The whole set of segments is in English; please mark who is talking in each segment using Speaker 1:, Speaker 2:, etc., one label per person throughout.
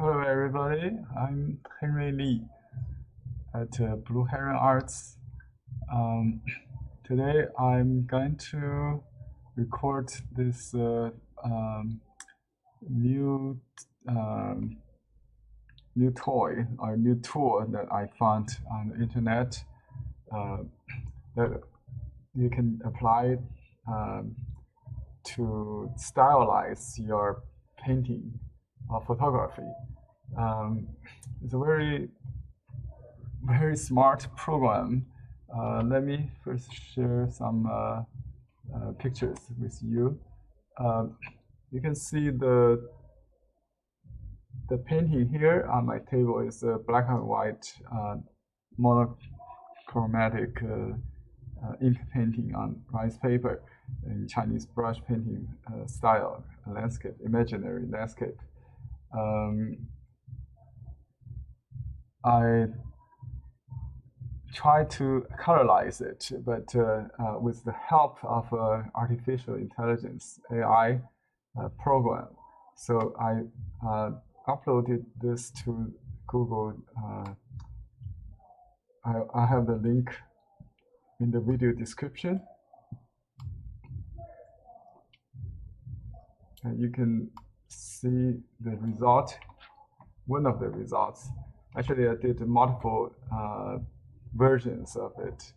Speaker 1: Hello, everybody. I'm Henry Lee at Blue Heron Arts. Um, Today, I'm going to record this new um, new toy or new tool that I found on the internet uh, that you can apply um, to stylize your painting or photography. It's a very smart program. Let me first share some pictures with you. Uh, you can see the painting here on my table is a black and white monochromatic ink painting on rice paper in Chinese brush painting style, landscape, imaginary landscape. I try to colorize it, but with the help of artificial intelligence AI program. So I uploaded this to Google. I have the link in the video description. And you can see the result, one of the results. Actually, I did multiple versions of it.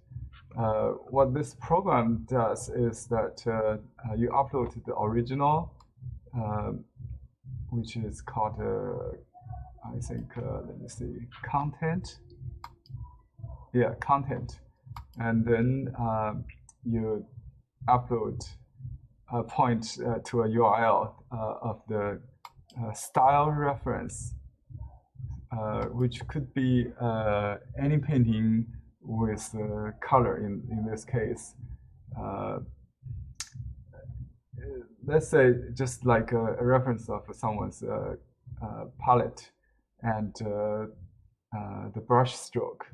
Speaker 1: What this program does is that you upload the original, which is called, I think, let me see, content. Yeah, content. And then you upload a point to a URL of the style reference, which could be any painting with color in this case. Let's say just like a reference of someone's palette and the brush stroke.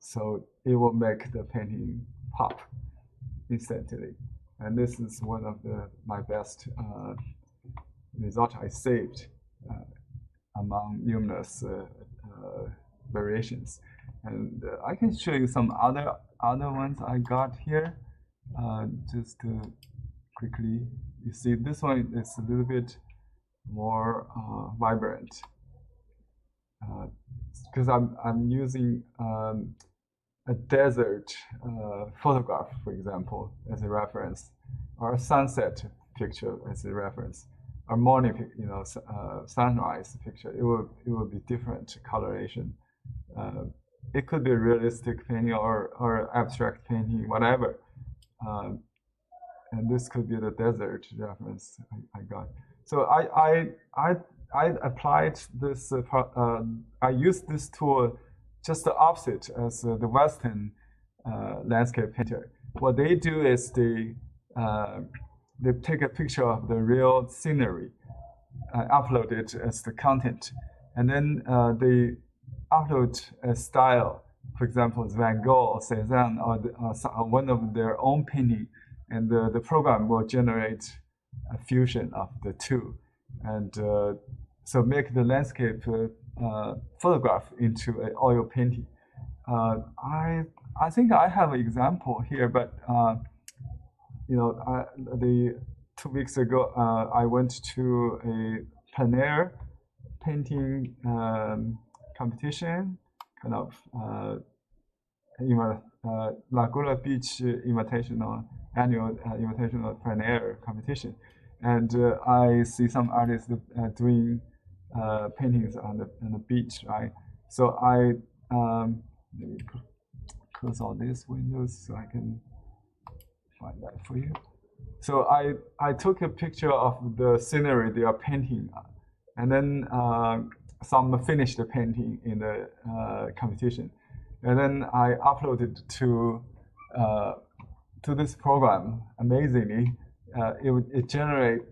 Speaker 1: So it will make the painting pop instantly. And this is one of my best results I saved among numerous variations. And I can show you some other ones I got here. Just quickly, you see this one is a little bit more vibrant because I'm using a desert photograph, for example, as a reference, or a sunset picture as a reference, or morning, sunrise picture. It will be different coloration. It could be realistic painting or abstract painting, whatever. And this could be the desert reference I got. So I applied this. I used this tool just the opposite as the Western landscape painter. What they do is they take a picture of the real scenery, upload it as the content, and then they upload a style. For example, Van Gogh or Cézanne or one of their own painting, and the program will generate a fusion of the two, and so make the landscape photograph into an oil painting. I think I have an example here, but the 2 weeks ago I went to a plein air painting competition, kind of Laguna Beach annual invitational plein air competition, and I see some artists doing paintings on the beach, right? So I let me close all these windows so I can find that for you. So I took a picture of the scenery they are painting, and then some finished the painting in the competition, and then I uploaded to this program. Amazingly, it generates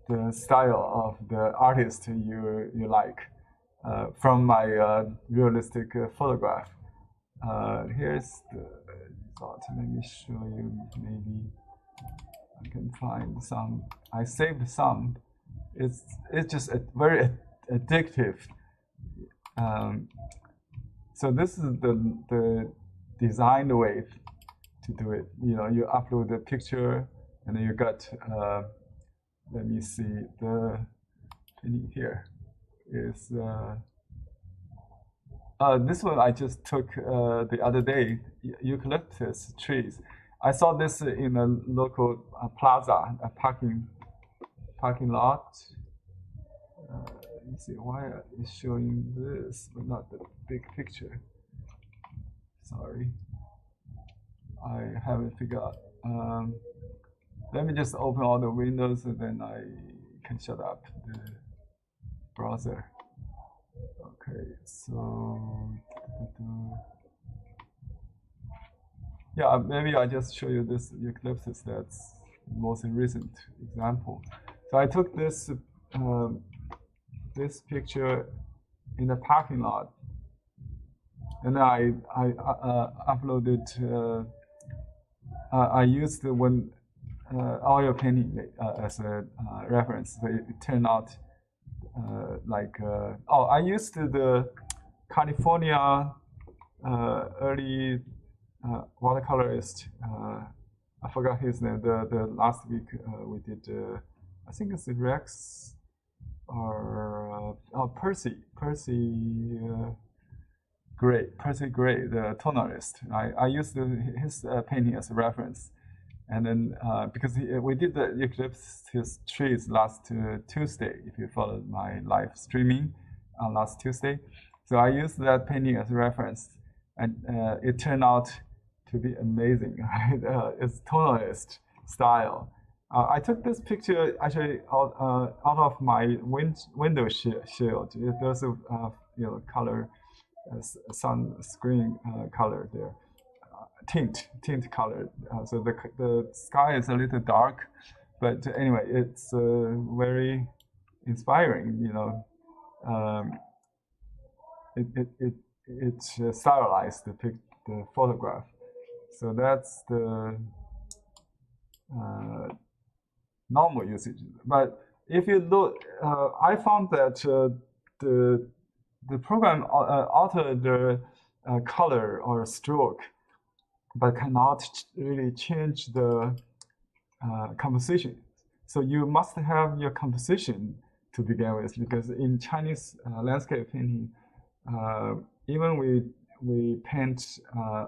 Speaker 1: the style of the artist you like from my realistic photograph. Here's the result. Let me show you. Maybe I can find some. I saved some it's just very addictive. So this is the designed way to do it. You know, you upload the picture, and then you got let me see, the here is this one I just took the other day, eucalyptus trees. I saw this in a local plaza, a parking lot. Let me see why it's showing this, but not the big picture. Sorry, I haven't figured out. Let me just open all the windows, and then I can shut up the browser. Okay, so yeah, maybe I just show you this eucalyptus. That's the most recent example. So I took this this picture in the parking lot, and then I uploaded. I used one oil painting as a reference. So it turned out like oh, I used the California early watercolorist. I forgot his name. The last week we did. I think it's Rex or Percy Gray, the tonalist. I used his painting as a reference, and then because we did the eucalyptus trees last Tuesday, if you followed my live streaming on last Tuesday, so I used that painting as a reference, and it turned out to be amazing. Right? It's tonalist style. I took this picture actually out of my window shield. There's a color, sunscreen color there, tint color. So the sky is a little dark, but anyway, it's very inspiring. You know, it stylized the photograph. So that's the normal usage. But if you look, I found that the program altered the color or stroke, but cannot really change the composition. So you must have your composition to begin with, because in Chinese landscape painting, even we paint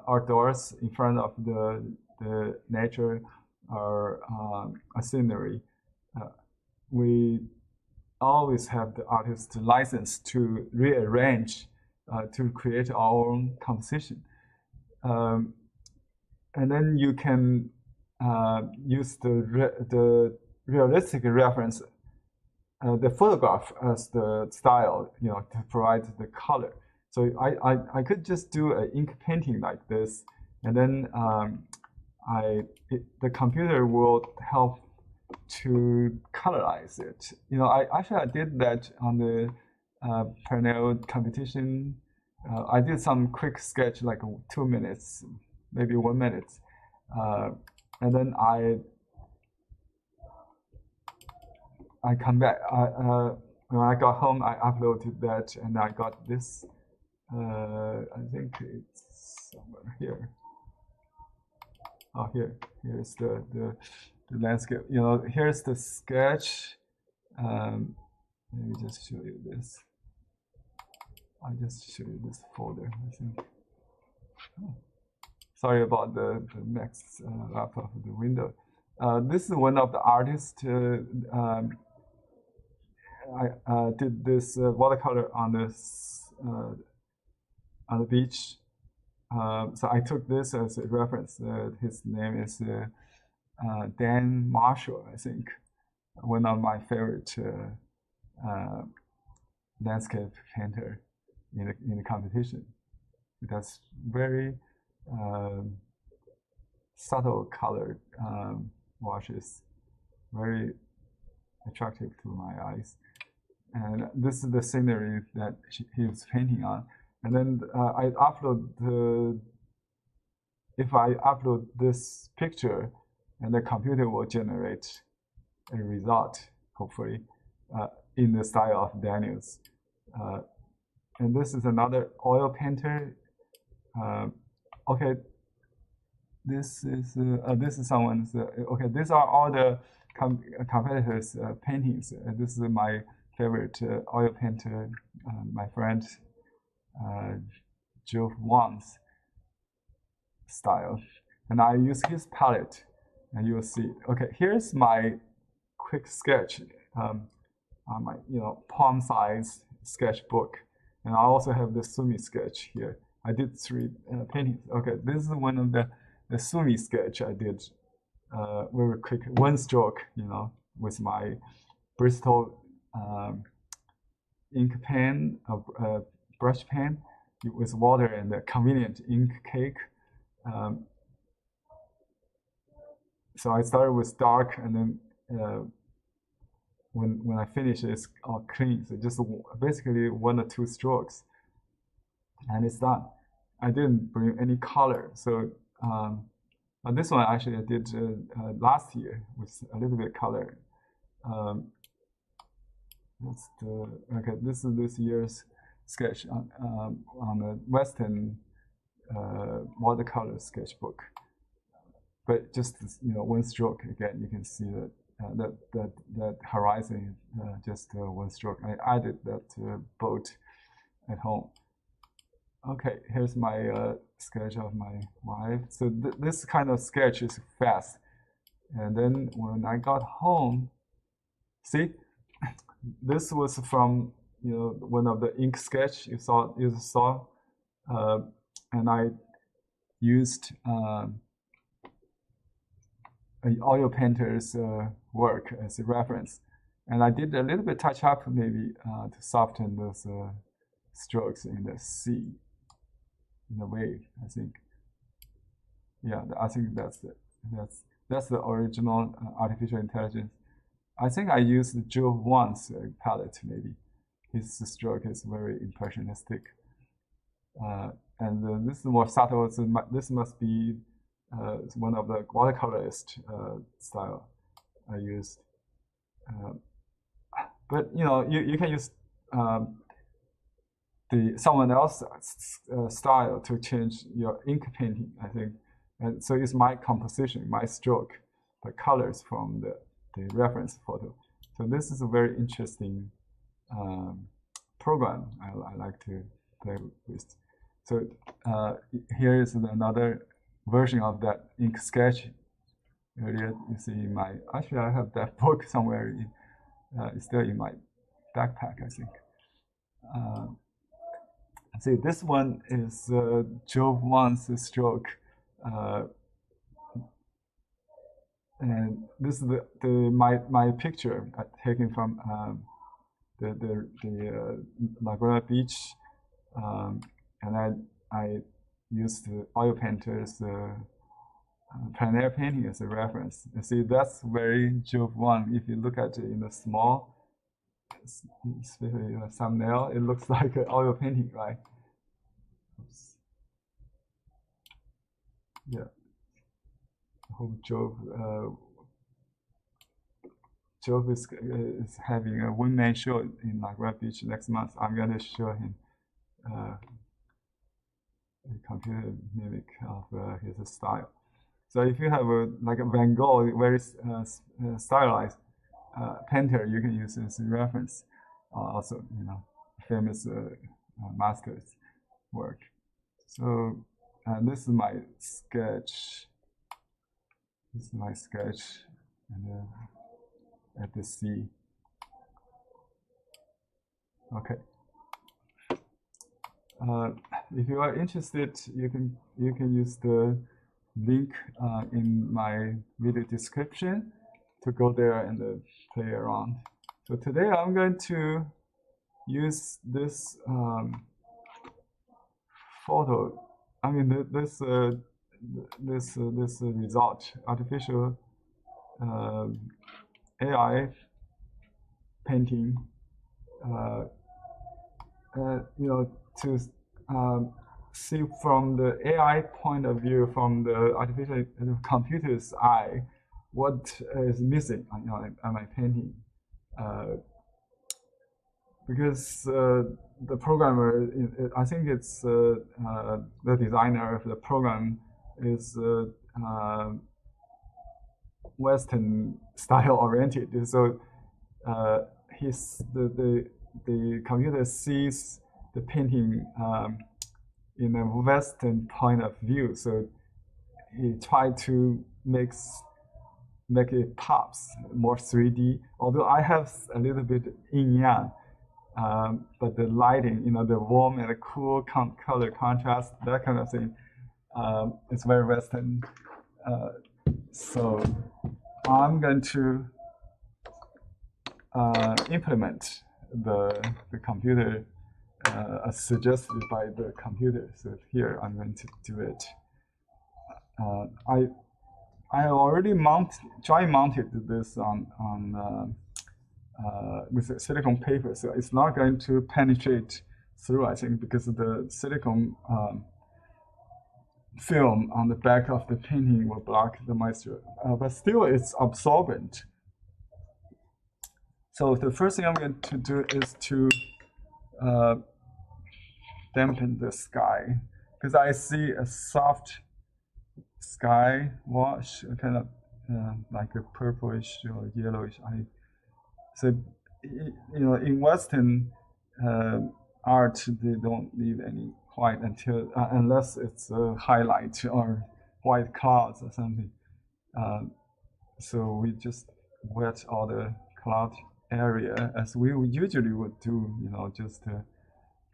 Speaker 1: outdoors in front of the nature or a scenery, we always have the artist license to rearrange to create our own composition, and then you can use the realistic reference, the photograph as the style, you know, to provide the color. So I could just do an ink painting like this, and then the computer will help to colorize it. You know, I did that on the Parnell competition. I did some quick sketch, like 2 minutes, maybe 1 minute, and then I come back. When I got home, I uploaded that, and I got this. I think it's somewhere here. Oh, here's the landscape. You know, here's the sketch. Let me just show you this. I just show you this folder, I think. Oh. Sorry about the next laptop, the window. This is one of the artists. I did this watercolor on the beach. So I took this as a reference. His name is Dan Marshall, I think. One of my favorite landscape painter in the competition. That's very subtle colored washes, very attractive to my eyes. And this is the scenery that he was painting on. And then I upload if I upload this picture, and the computer will generate a result, hopefully. in the style of Daniel's. And this is another oil painter. Okay, this is someone's. Okay, these are all the competitors' paintings. This is my favorite oil painter, my friend Joe Wang's style, and I use his palette, and you will see. Okay, here's my quick sketch on my palm-size sketchbook, and I also have the Sumi sketch here. I did 3 paintings. Okay, this is one of the Sumi sketch I did very quick, one stroke, with my Bristol ink pen, brush pen, with water and a convenient ink cake. So I started with dark, and then when I finish, it's all clean. So just basically 1 or 2 strokes, and it's done. I didn't bring any color. So this one actually I did last year with a little bit color. This is this year's sketch on the Western watercolor sketchbook. But just 1 stroke again, you can see that horizon, just 1 stroke. I added that boat at home. Okay, here's my sketch of my wife. So this kind of sketch is fast. And then when I got home, see, this was from one of the ink sketch you saw, and I used an oil painter's work as a reference, and I did a little bit touch up maybe to soften those strokes in the sea, in the wave. I think, yeah, I think that's the original artificial intelligence. I think I used Joe Wang's palette. Maybe his stroke is very impressionistic, and this is more subtle. So this must be one of the watercolorist style I used. But you can use someone else's style to change your ink painting, I think. And so it's my composition, my stroke, the colors from the reference photo. So this is a very interesting program I like to play with. So here is another version of that ink sketch. Earlier, you see actually I have that book somewhere. It's still in my backpack, I think. See, this one is Joe Wang's stroke, and this is my picture taken from the Laguna Beach, and I used the oil painter's plein air painting as a reference. You see, that's very Joe Wang. If you look at it in the small, especially thumbnail, it looks like an oil painting, right? Oops. Yeah. I hope Joe is having a one-man show in Laguna Beach next month. I'm going to show him a computer mimic of his style. So if you have like a Van Gogh, very stylized painter, you can use as a reference. Also, famous masters' work. So this is my sketch. This is my sketch, and at the sea. Okay. If you are interested, you can use the link in my video description to go there and play around. So today I'm going to use this photo. I mean this result, artificial AI painting. To see from the AI point of view, from the artificial computer's eye, what is missing on my painting. because the programmer, I think it's the designer of the program is Western style oriented. So the computer sees the painting in a Western point of view. So he tried to make it pops more 3D. Although I have a little bit yin yang, but the lighting, the warm and the cool color contrast, that kind of thing, it's very Western. So I'm going to implement the computer as suggested by the computer. So here I'm going to do it. I already dry mounted this on with silicone paper, so it's not going to penetrate through, I think, because the silicone film on the back of the painting will block the moisture, but still it's absorbent. So the first thing I'm going to do is to dampen the sky, because I see a soft sky wash, kind of like a purplish or yellowish. So in Western art, they don't leave any white unless it's a highlight or white clouds or something. So we just wet all the cloud area as we usually would do, just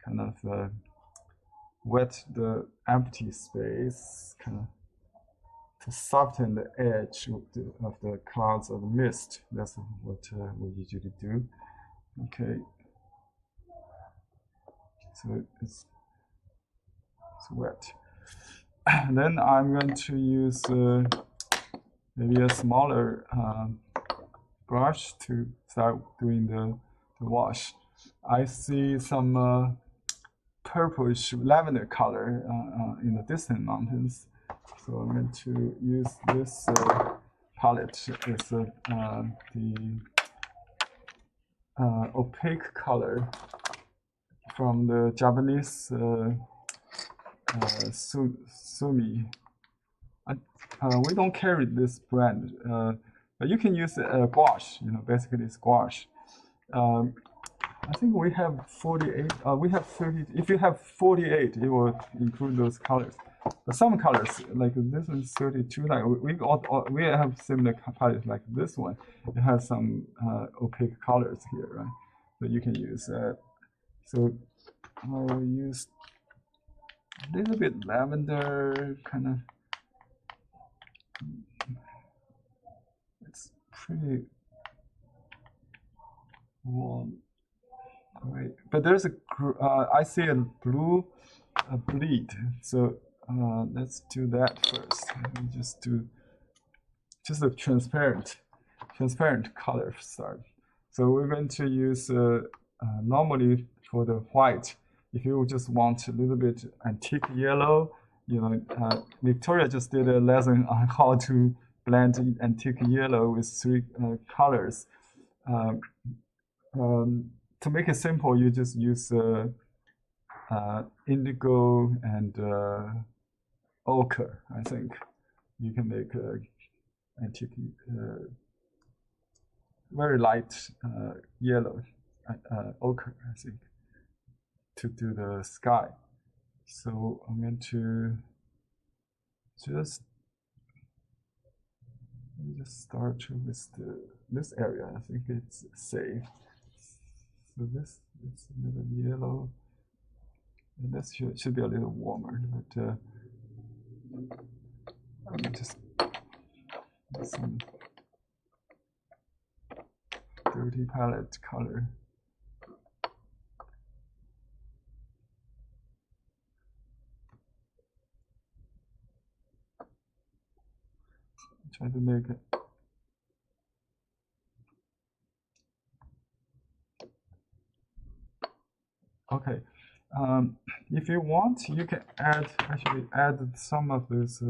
Speaker 1: kind of wet the empty space, kind of to soften the edge of the clouds or the mist. That's what we usually do. Okay. So it's wet. And then I'm going to use maybe a smaller brush to start doing the wash. I see some purplish lavender color in the distant mountains. So I'm going to use this palette. It's the opaque color from the Japanese Sumi. We don't carry this brand, but you can use gouache. Basically it's gouache. I think we have 48. We have 30. If you have 48, it will include those colors. But some colors, like this is 32. Like we have similar palettes like this one. It has some opaque colors here, right? So you can use. So I'll use a little bit lavender, kind of. It's pretty warm. Right. But there's I see a blue bleed. So let's do that first. Let me just do a transparent color start. So we're going to use normally for the white. If you just want a little bit antique yellow, Victoria just did a lesson on how to blend antique yellow with 3 colors. To make it simple, you just use indigo and ochre. I think you can make antique, very light yellow, ochre, I think, to do the sky. So I'm going to just start with this area. I think it's safe. So this is a little yellow, and this should be a little warmer, but I'm just some dirty palette color. Try to make it. Okay, if you want, you can actually add some of this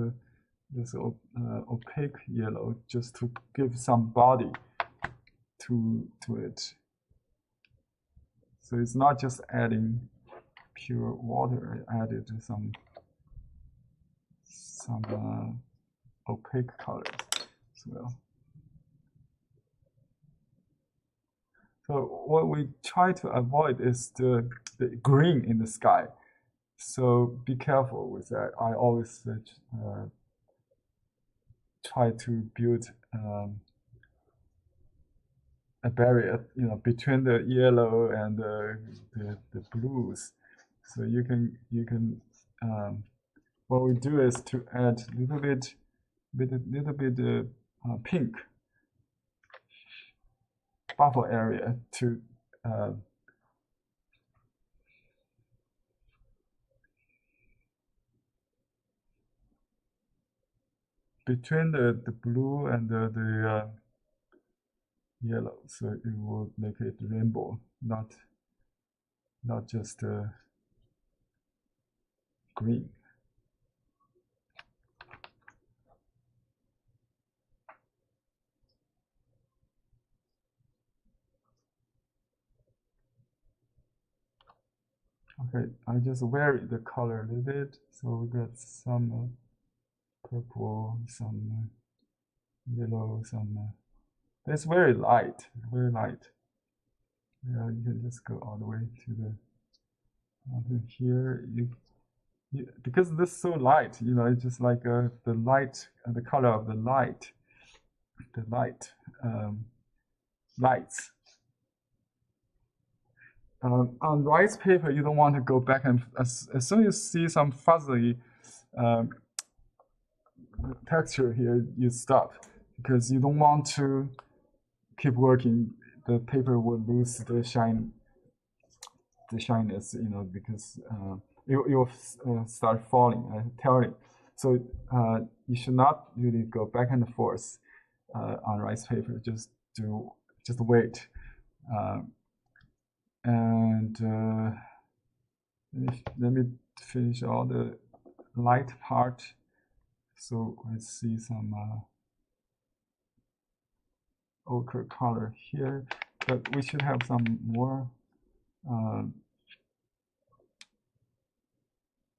Speaker 1: opaque yellow just to give some body to it. So it's not just adding pure water. I added some opaque colors as well. So what we try to avoid is the green in the sky. So be careful with that. I always try to build a barrier, between the yellow and the blues. So you can what we do is to add a little bit pink buffer area to between the blue and the yellow, so it will make it rainbow, not just green. Okay, I just vary the color a little bit, so we got some purple, some yellow, some. It's very light, very light. Yeah, you can just go all the way to the here. Because this is so light, it's just like the light, the color of the light, lights. On rice paper, you don't want to go back and as soon as you see some fuzzy texture here, you stop, because you don't want to keep working. The paper will lose the shyness, because you'll start falling, tearing. So you should not really go back and forth on rice paper. Just wait. And let me finish all the light part. So I see some ochre color here, but we should have some more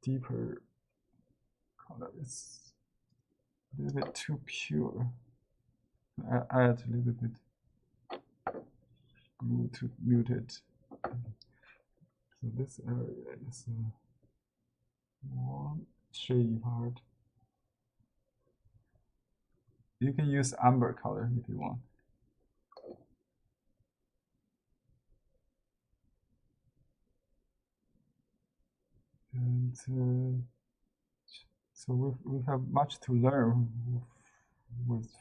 Speaker 1: deeper color. It's a little bit too pure. I add a little bit blue to mute it. So this area is more shady part. You can use amber color if you want. And so we have much to learn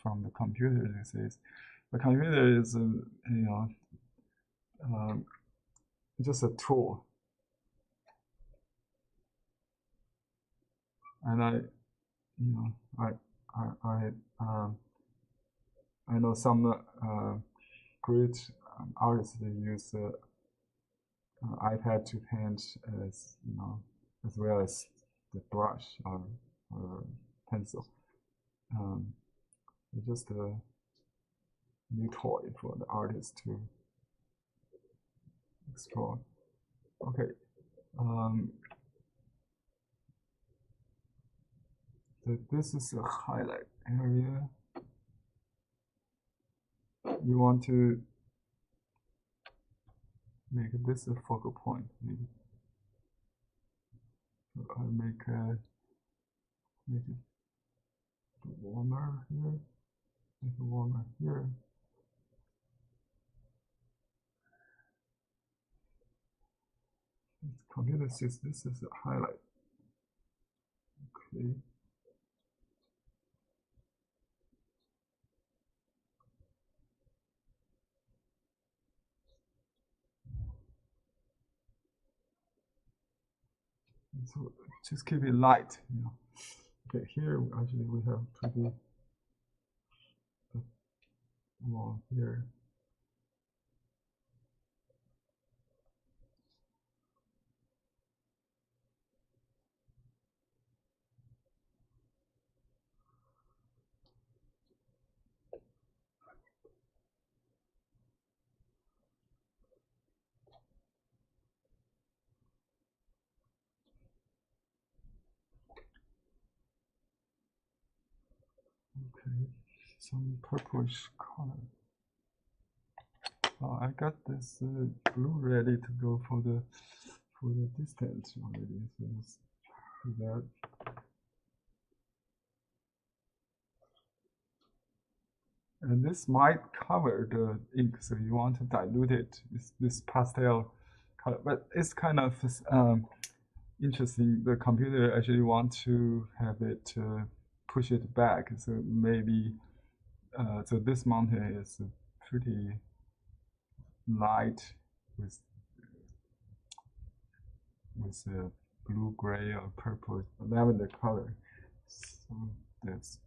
Speaker 1: from the computer these days. The computer is just a tool, and I know some great artists, they use iPad to paint, as well as the brush or pencil. It's just a new toy for the artist to explore. Okay. So this is a highlight area. You want to make this a focal point, maybe. So I make it warmer here. Make it warmer here. Computer says this is a highlight. Okay. So just keep it light, Okay, here actually we have pretty wall here. Okay, some purplish color. Oh, I got this blue ready to go for the distance already. So let's do that. And this might cover the ink, so you want to dilute it. It's this pastel color, but it's kind of interesting. The computer actually want to have it push it back, so maybe so this mountain is pretty light with blue, gray, or purple, lavender color. So let's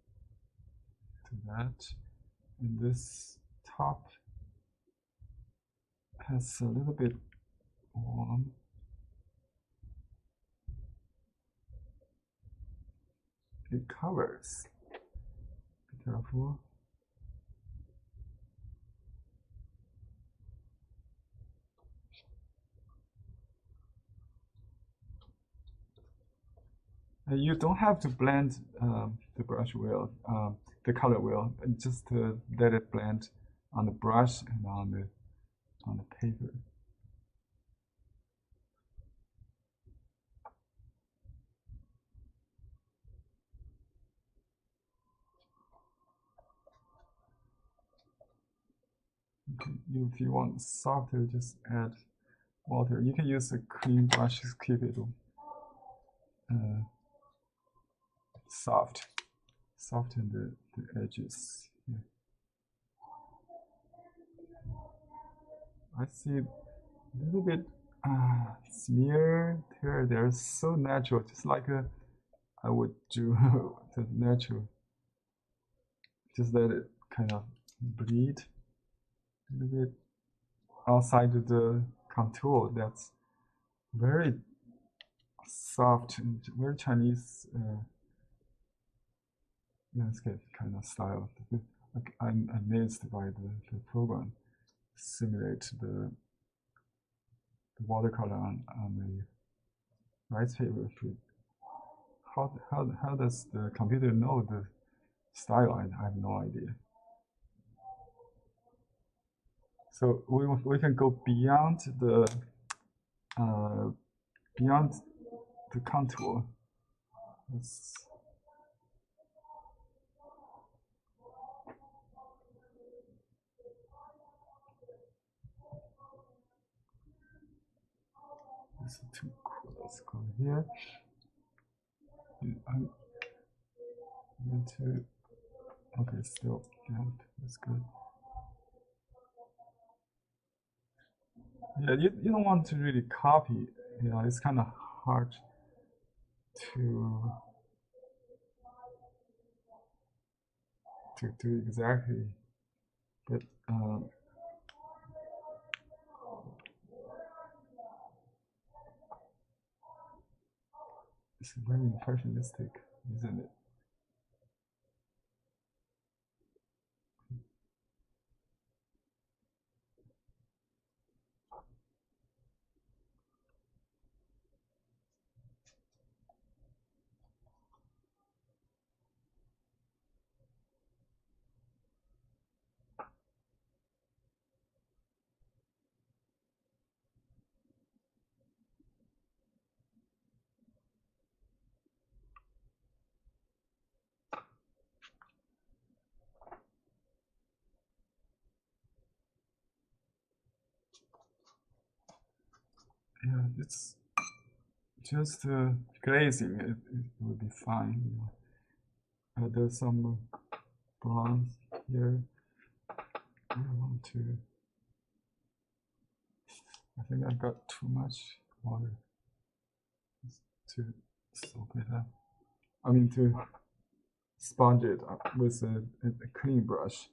Speaker 1: do that. And this top has a little bit warm. It covers. Be careful. And you don't have to blend the brush wheel, the color wheel, and just let it blend on the brush and on the paper. If you want softer, just add water. You can use a clean brush to keep it soft, soften the edges. Yeah. I see a little bit smear here. They're so natural, just like I would do the natural. Just let it kind of bleed a little bit outside of the contour. That's very soft and very Chinese landscape kind of style. I'm amazed by the program simulate the watercolor on the rice paper. How does the computer know the style? I have no idea. So we can go beyond the contour. Let's, this is too cool. Let's go here. I'm going to. Okay, still damp. That's good. Yeah, you don't want to really copy. You know, it's kind of hard to do exactly, but it's very impressionistic, isn't it? Yeah, it's just glazing. It will be fine. You know. There's some bronze here. I want to. I think I got too much water to soak it up. I mean to sponge it up with a clean brush.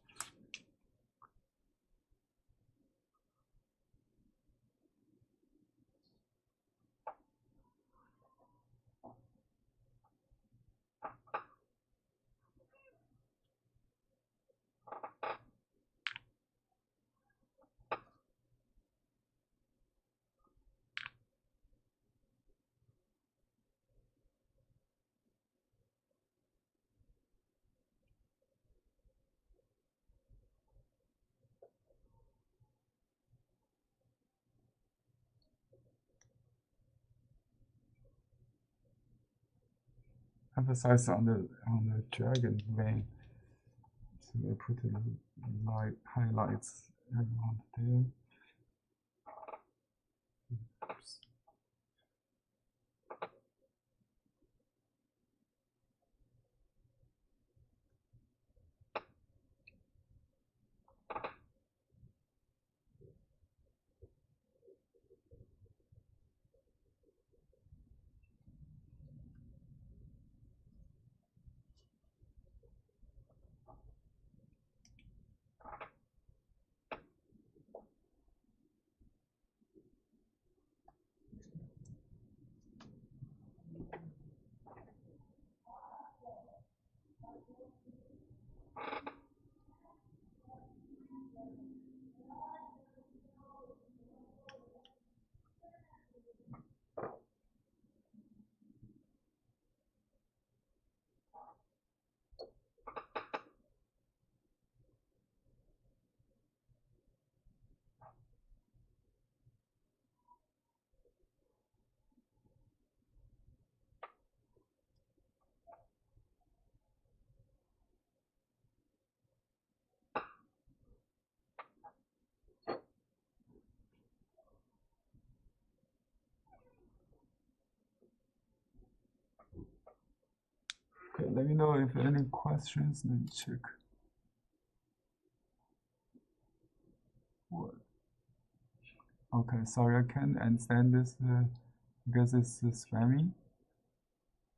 Speaker 1: emphasize on the dragon vein. So I put a light highlights around there. Oops. Okay, let me know if any questions. Let me check. What? Okay, sorry, I can't understand this because it's spamming.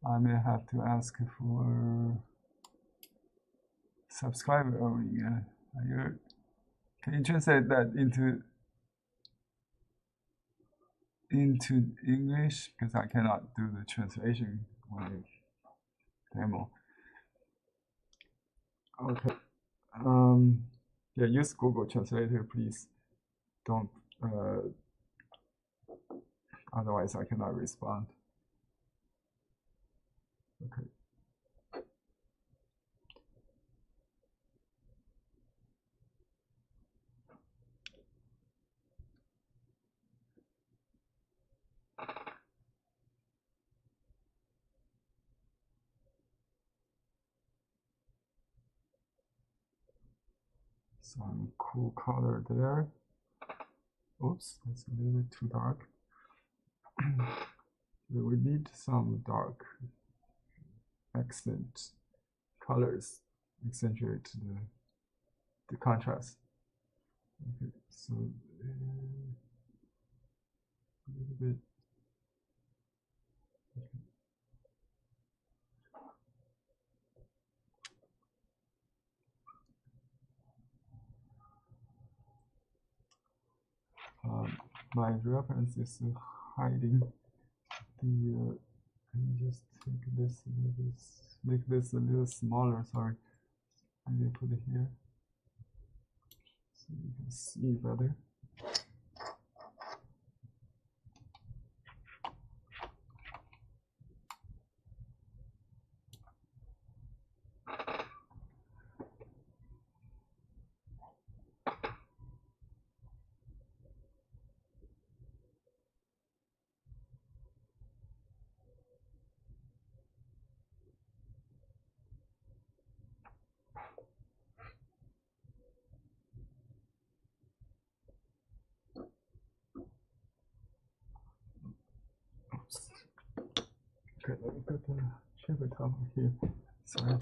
Speaker 1: I may have to ask for subscriber only. Can you translate that into English? Because I cannot do the translation on the demo. Okay. Yeah, use Google Translator, please. Don't. Otherwise, I cannot respond. Okay. Some cool color there. Oops, that's a little bit too dark. We need some dark accent colors, accentuate the contrast. Okay, so a little bit. My reference is hiding the. Let me just take this a little bit, make this a little smaller. Sorry, maybe put it here so you can see better. Okay, let me put the cherry top here. Sorry.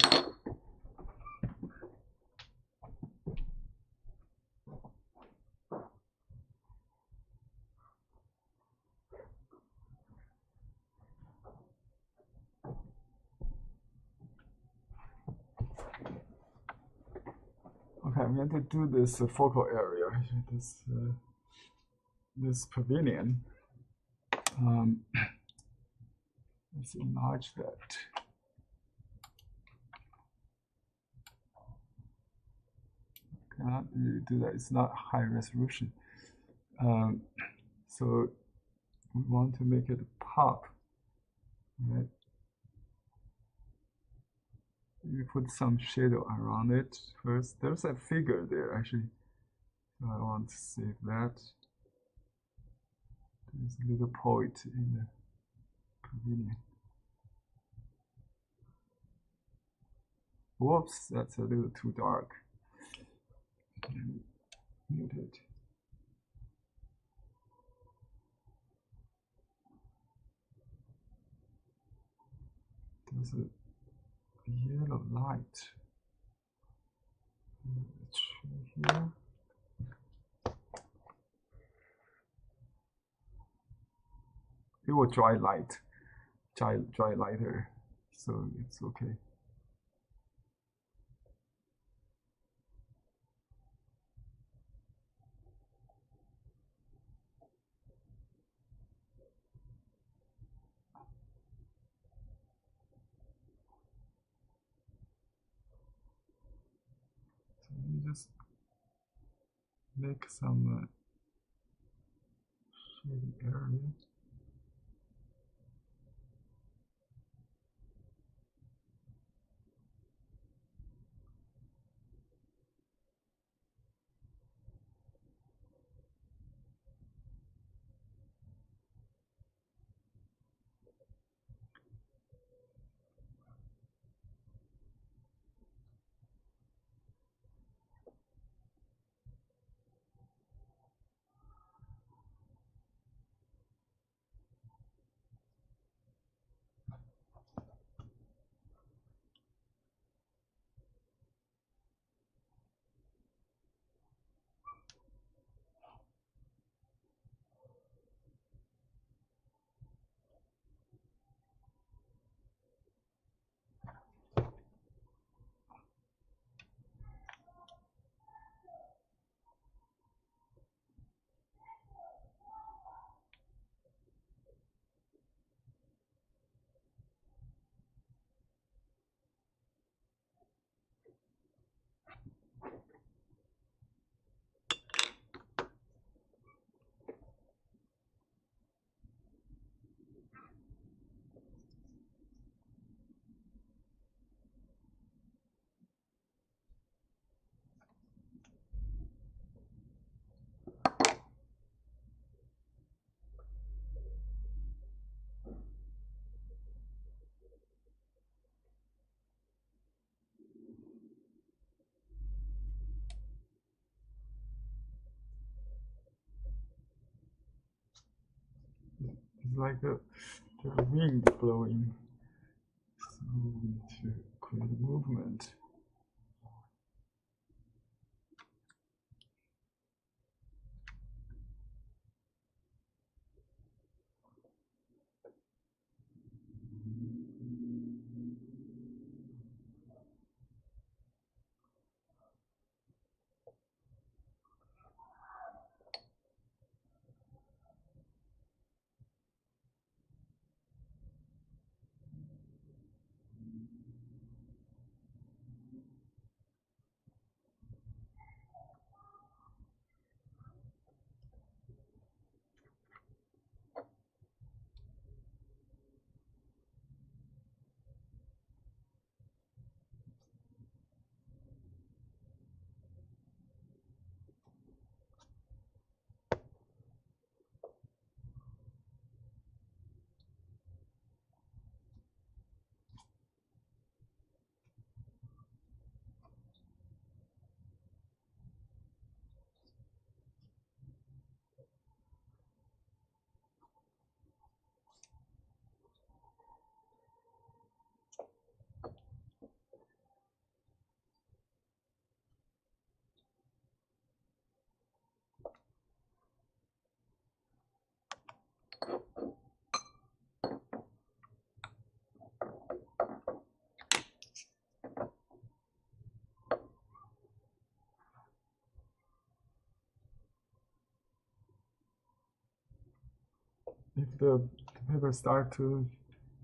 Speaker 1: Okay, I'm going to do this focal area, this pavilion. Let's enlarge that. Cannot really do that. It's not high resolution. So we want to make it pop. Right? We put some shadow around it first. There's a figure there actually. So I want to save that. There's a little poet in the pavilion. Whoops, that's a little too dark. Mute it. There's a yellow light here. It will dry lighter, so it's okay. So let me just make some shady area. It's like the wind blowing, so we need to create movement. If the paper start to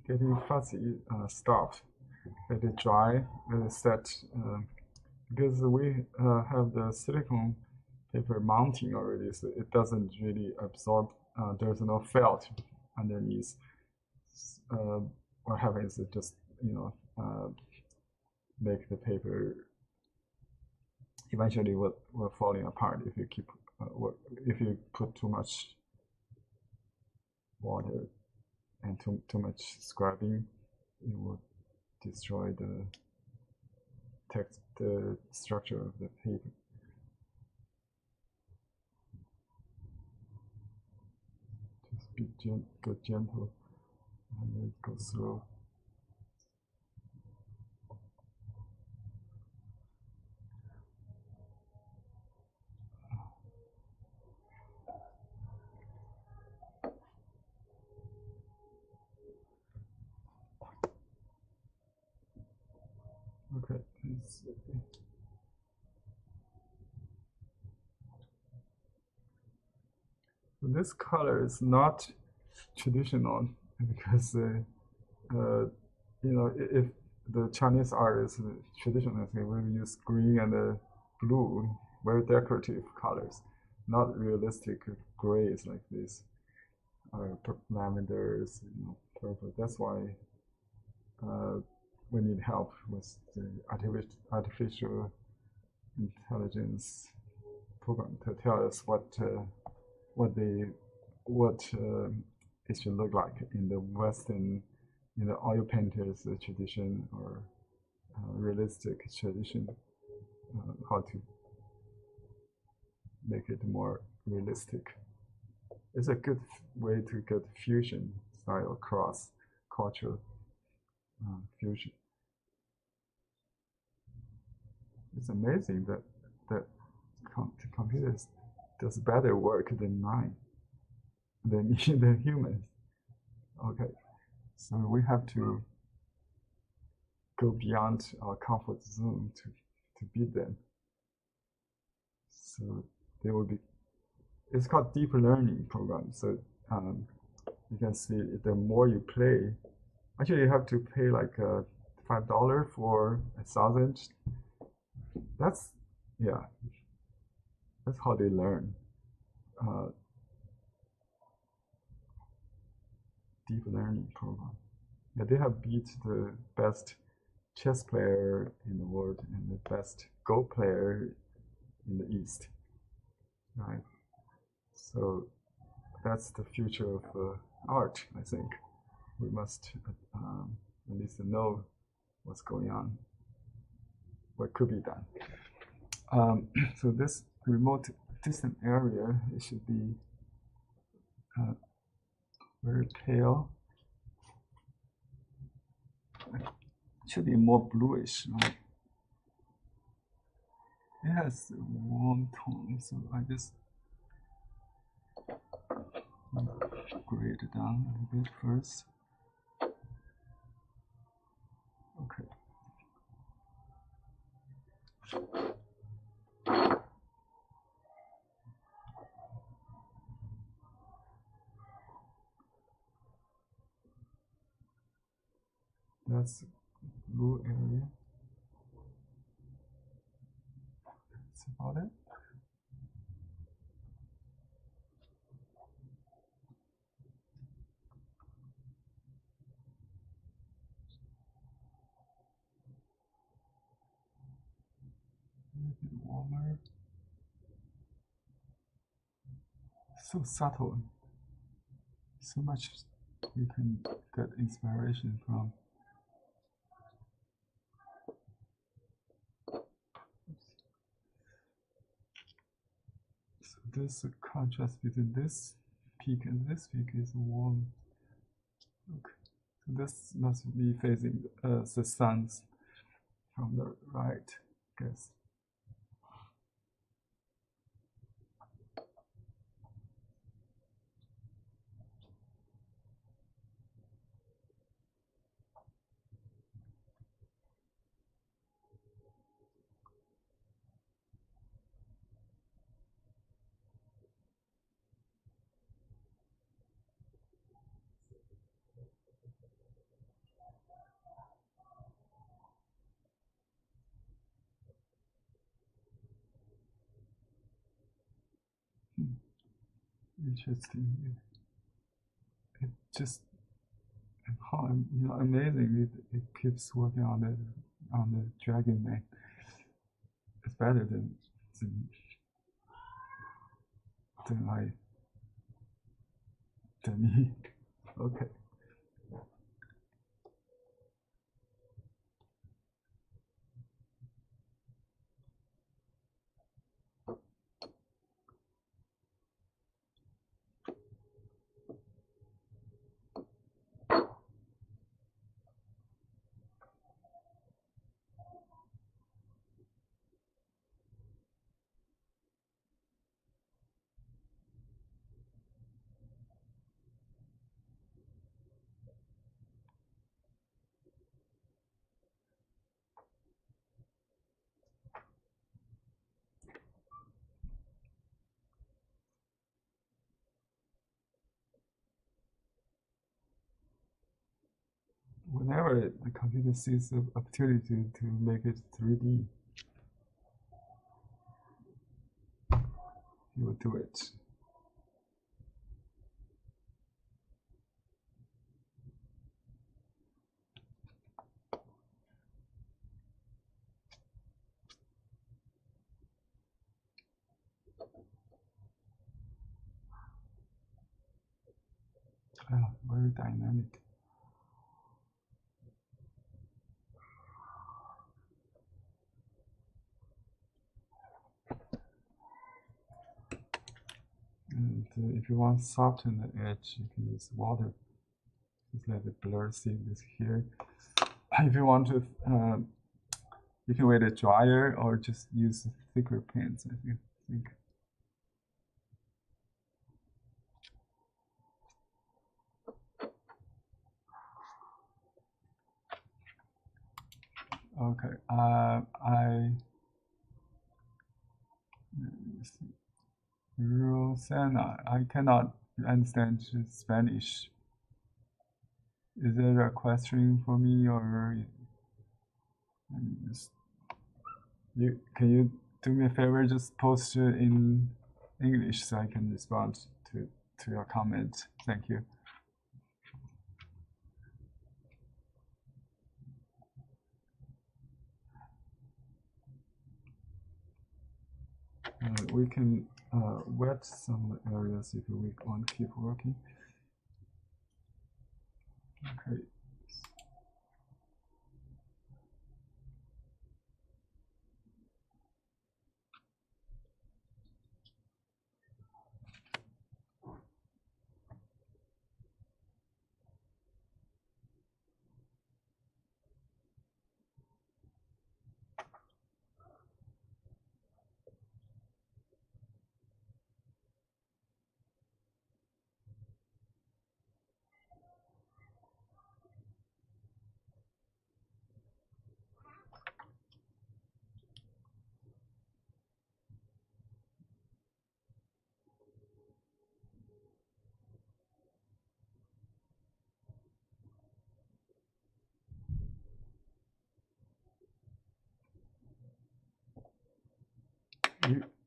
Speaker 1: getting fuzzy, stop. Let it dry. Let it set. Because we have the silicone paper mounting already, so it doesn't really absorb. There's no felt underneath. What happens is just make the paper eventually will falling apart if you keep if you put too much water and too much scrubbing. It will destroy the text, the structure of the paper. Just be go gentle and then go slow. Okay, so this color is not traditional because you know, if the Chinese artists traditionally will use green and blue, very decorative colors, not realistic grays like this, or lavenders, you know, purple. That's why we need help with the artificial intelligence program to tell us what it should look like in the Western, you know, oil painters tradition or realistic tradition, how to make it more realistic. It's a good way to get fusion style cross cultural fusion. It's amazing that the computers does better work than mine, than humans. Okay, so we have to go beyond our comfort zone to beat them. So they will be. It's called deep learning program. So you can see the more you play, actually you have to pay like $5 for 1,000. That's yeah. That's how they learn. Deep learning program. Yeah, they have beat the best chess player in the world and the best Go player in the East, right? So that's the future of art, I think. We must at least know what's going on, what could be done. So this remote distant area, it should be very pale. It should be more bluish, right? It has warm tone, so I just gray it down a little bit first. Okay. That's blue area. That's about it. A little bit warmer. So subtle. So much we can get inspiration from. So this contrast between this peak and this peak is warm. Okay. So this must be facing the suns from the right, I guess. Interesting. It just how amazing it keeps working on the Dragon Man. It's better than me. Okay. whenever the computer sees the opportunity to make it 3D, it will do it. Very dynamic. And if you want to soften the edge, you can use water. Just let the blur see this here. If you want to, you can wait a dryer or just use thicker paints, I think. Okay, Rosanna, I cannot understand Spanish. Is there a question for me, or can you do me a favor? Just post it in English so I can respond to your comment. Thank you. We can wet some areas if we want to keep working. Okay.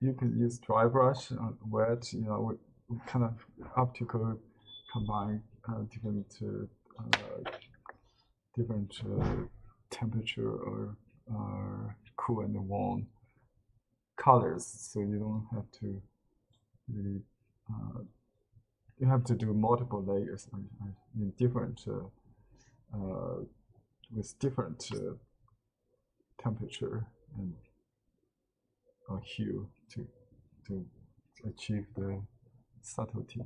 Speaker 1: You can use dry brush on wet, with kind of optical combine different temperature or cool and warm colors, so you don't have to really you have to do multiple layers in different with different temperature and hue to achieve the subtlety.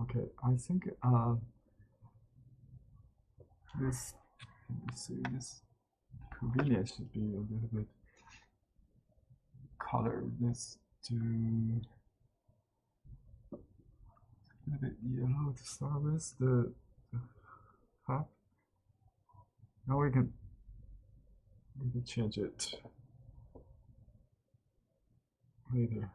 Speaker 1: Okay, I think this convenience should be a little bit color. Let's do a little bit yellow to start with the half. Now we can change it later.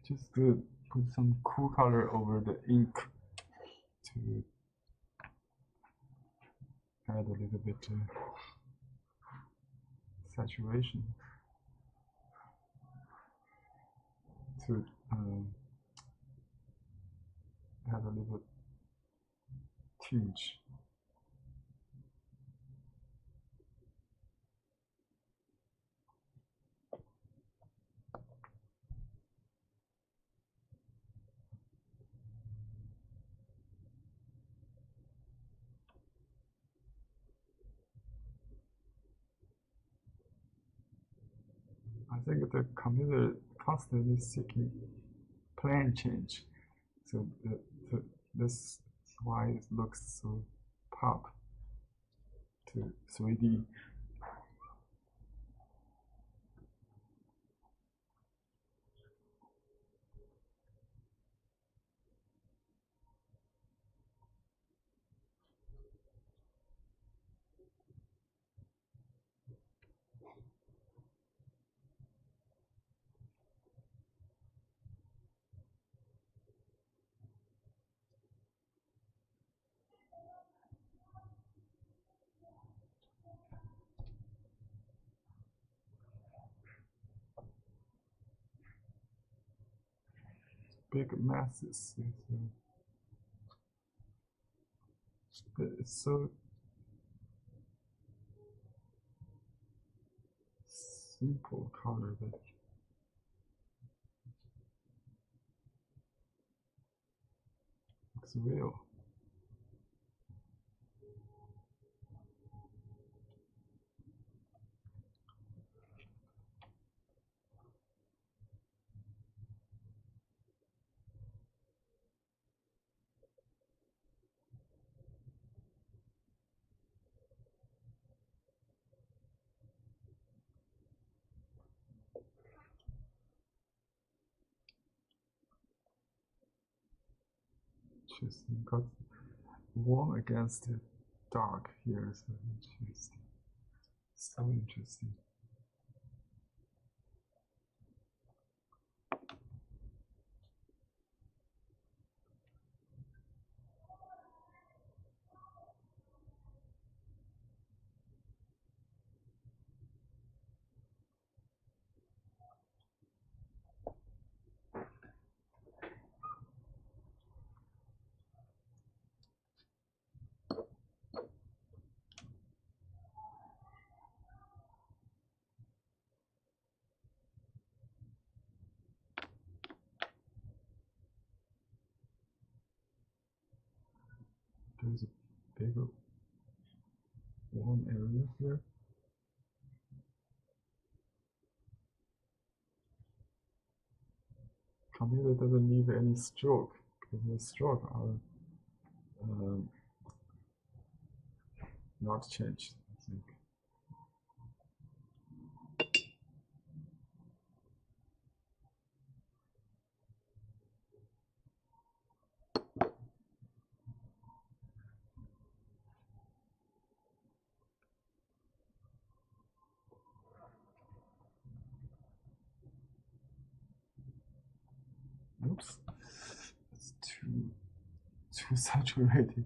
Speaker 1: just put some cool color over the ink to add a little bit saturation to add a little tinge. I think the computer constantly seeking plane change, so this is why it looks so pop to 3D. Big masses. It's so simple color that looks real. Interesting. Got warm against the dark here. So interesting. So interesting. There's a bigger warm area here. Computer doesn't leave any stroke because the stroke are not changed, I think. Oops, it's too saturated.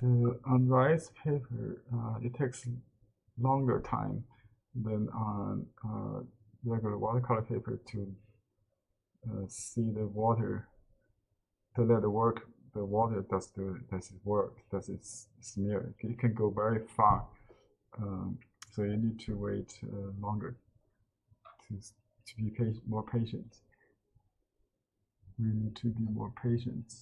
Speaker 1: On rice paper, it takes longer time than on regular watercolor paper to see the water, to let the water does its work, does its smear. It can go very far, so you need to wait longer to be more patient. We need to be more patient.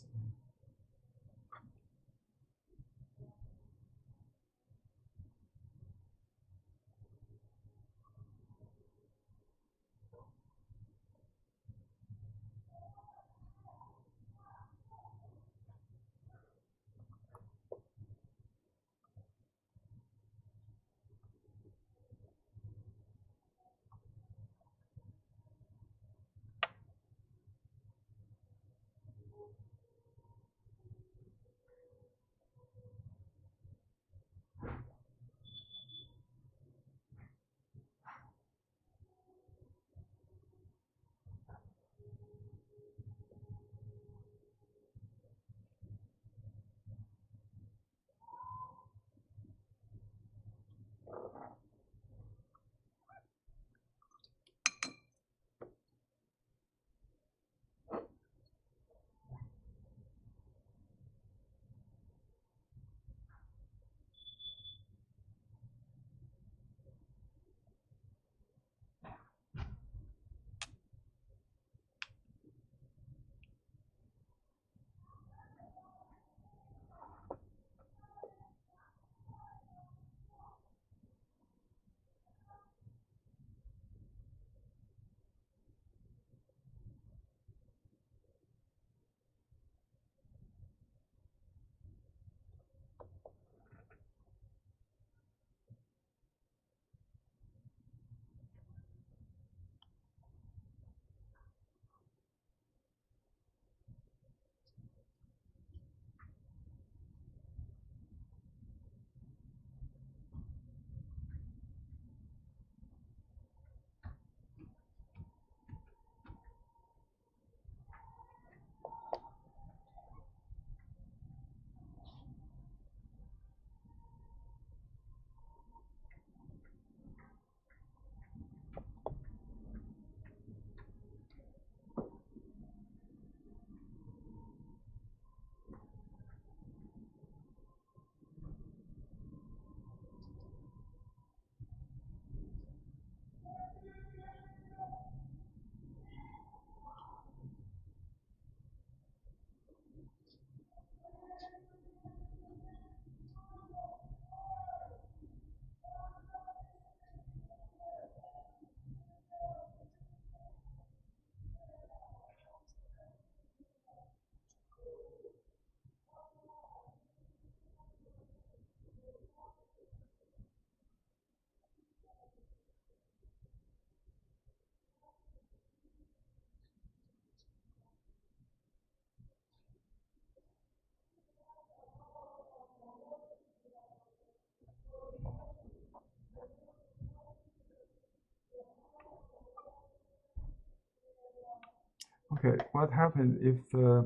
Speaker 1: Okay, what happens if uh,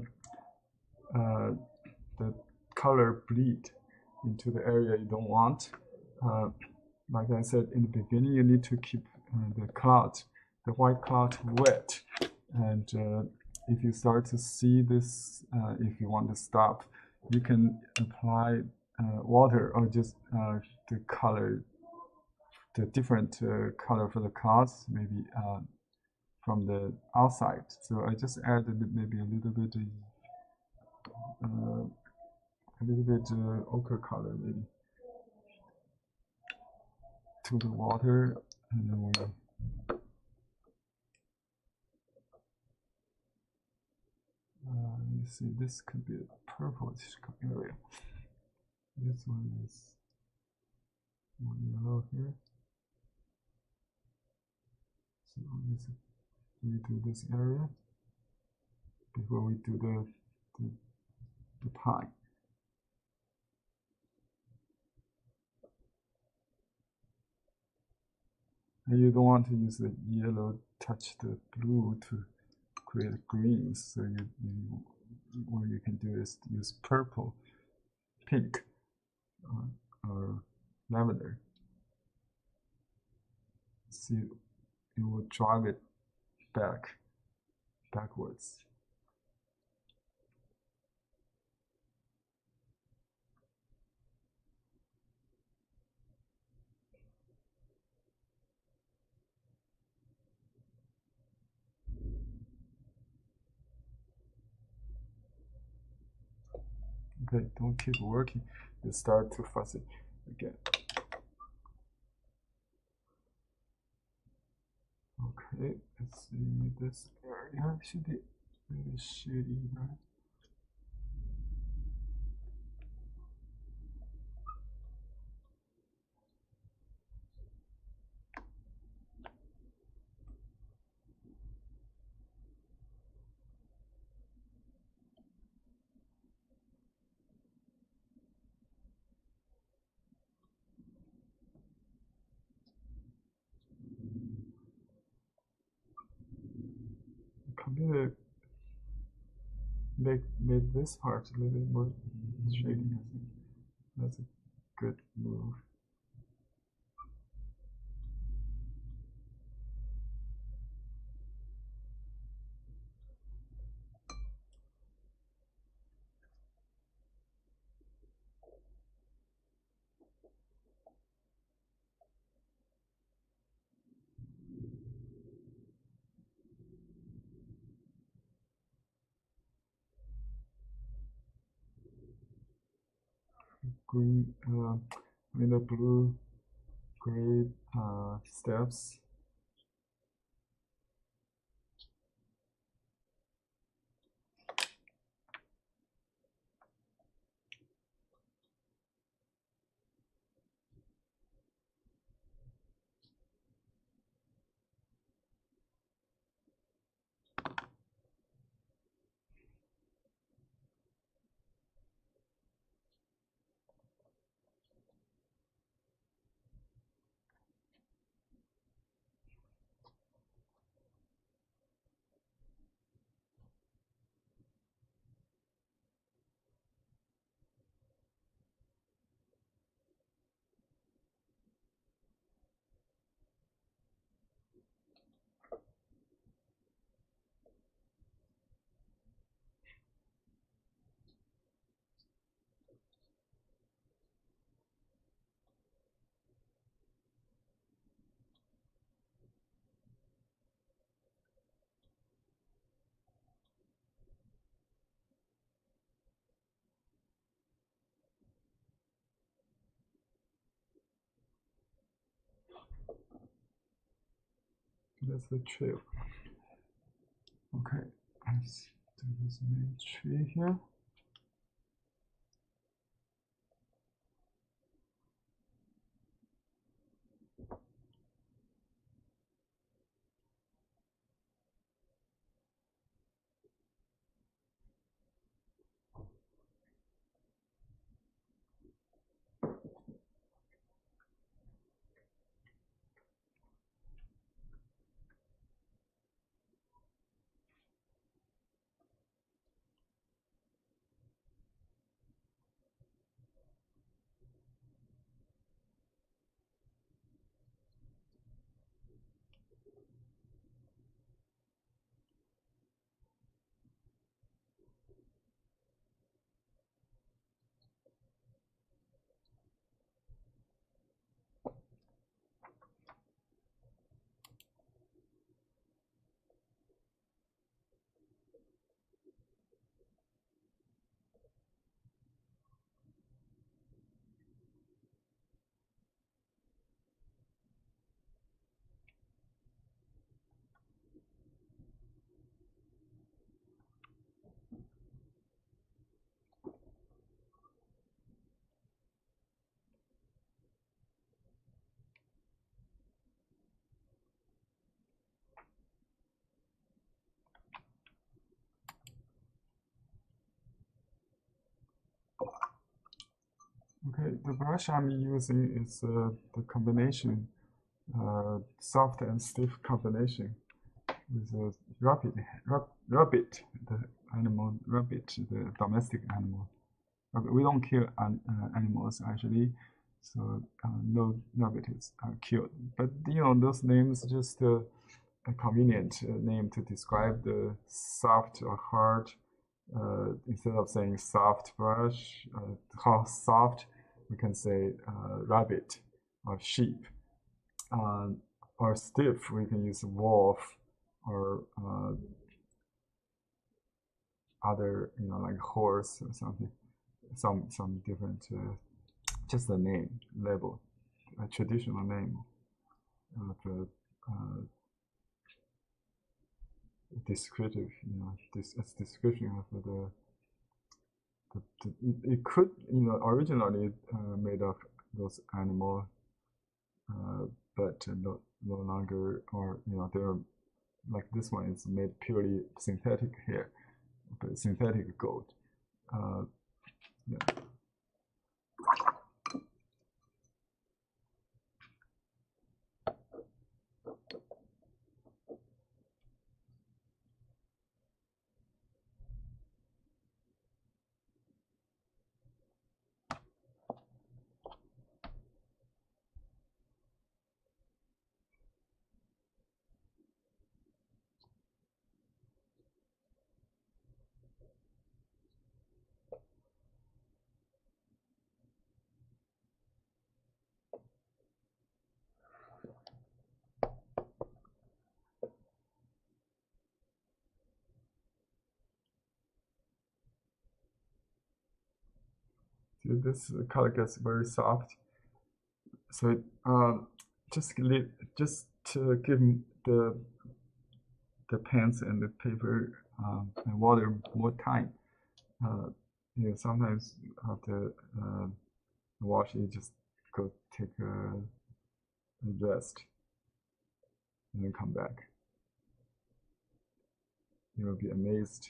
Speaker 1: the color bleed into the area you don't want? Uh, like I said in the beginning, you need to keep the cloth, the white cloth wet. And if you start to see this, if you want to stop, you can apply water or just the color, the different color for the cloth, maybe from the outside. So I just added maybe a little bit ochre color maybe to the water, and then we let me see, this could be a purplish area. This one is more yellow here. So let's redo this area before we do the pie. And you don't want to use the yellow touch the blue to create greens. So what you can do is use purple, pink, or lavender. See, it will drive it backwards. Okay, don't keep working. You start too fuzzy again. Okay, let's see, this area should be really shady, right? Computer made this part a little bit more shady, I think. That's a good move. Green, in the blue, gray steps. That's the trail. Okay, let's do this main tree here. Okay, the brush I'm using is the combination, soft and stiff combination with a rabbit, the animal rabbit, the domestic animal. We don't kill animals actually, so no rabbits are killed. But you know those names just a convenient name to describe the soft or hard. Instead of saying soft brush, how soft, we can say rabbit or sheep. Um, or stiff, we can use wolf or other, you know, like horse or something. Some different, just a name label, a traditional name of a descriptive, you know, this as description of it could, you know, originally made of those animal, uh, but no longer, or you know, they're like this one is made purely synthetic hair, but synthetic gold. Uh, yeah. See, this color gets very soft, so just just to give the pens and the paper and water more time. Uh, you know, sometimes after wash, you just go take a rest and then come back. You will be amazed.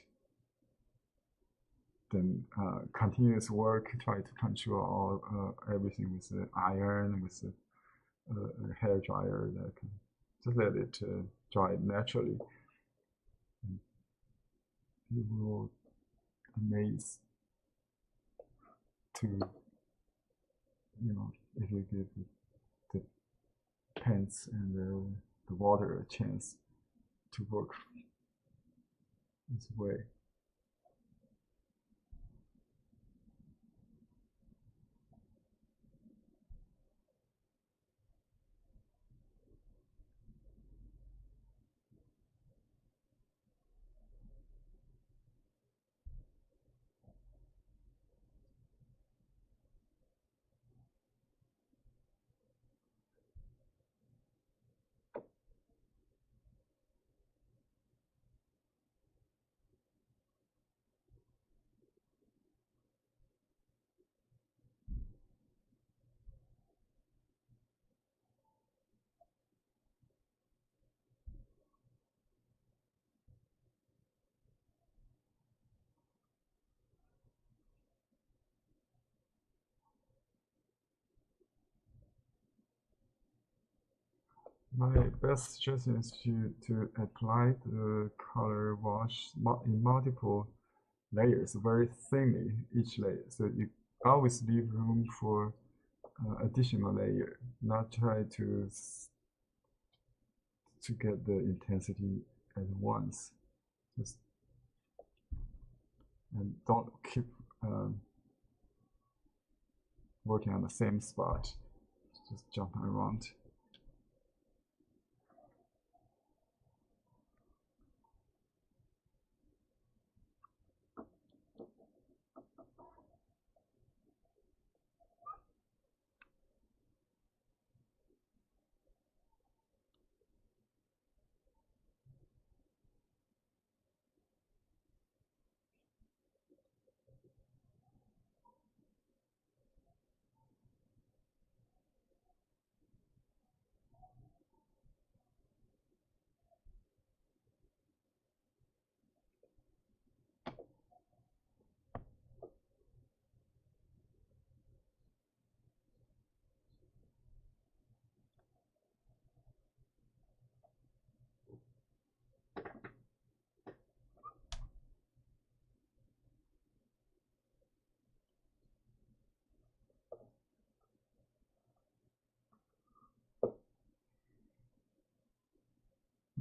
Speaker 1: Then continuous work, try to control all everything with the iron, with the hair dryer. That can just let it dry naturally. And you will amaze to, you know, if you give the pens and the water a chance to work this way. My best suggestion is to apply the color wash in multiple layers, very thinly each layer. So you always leave room for additional layer, not try to get the intensity at once. Just and don't keep um, working on the same spot. Just jumping around.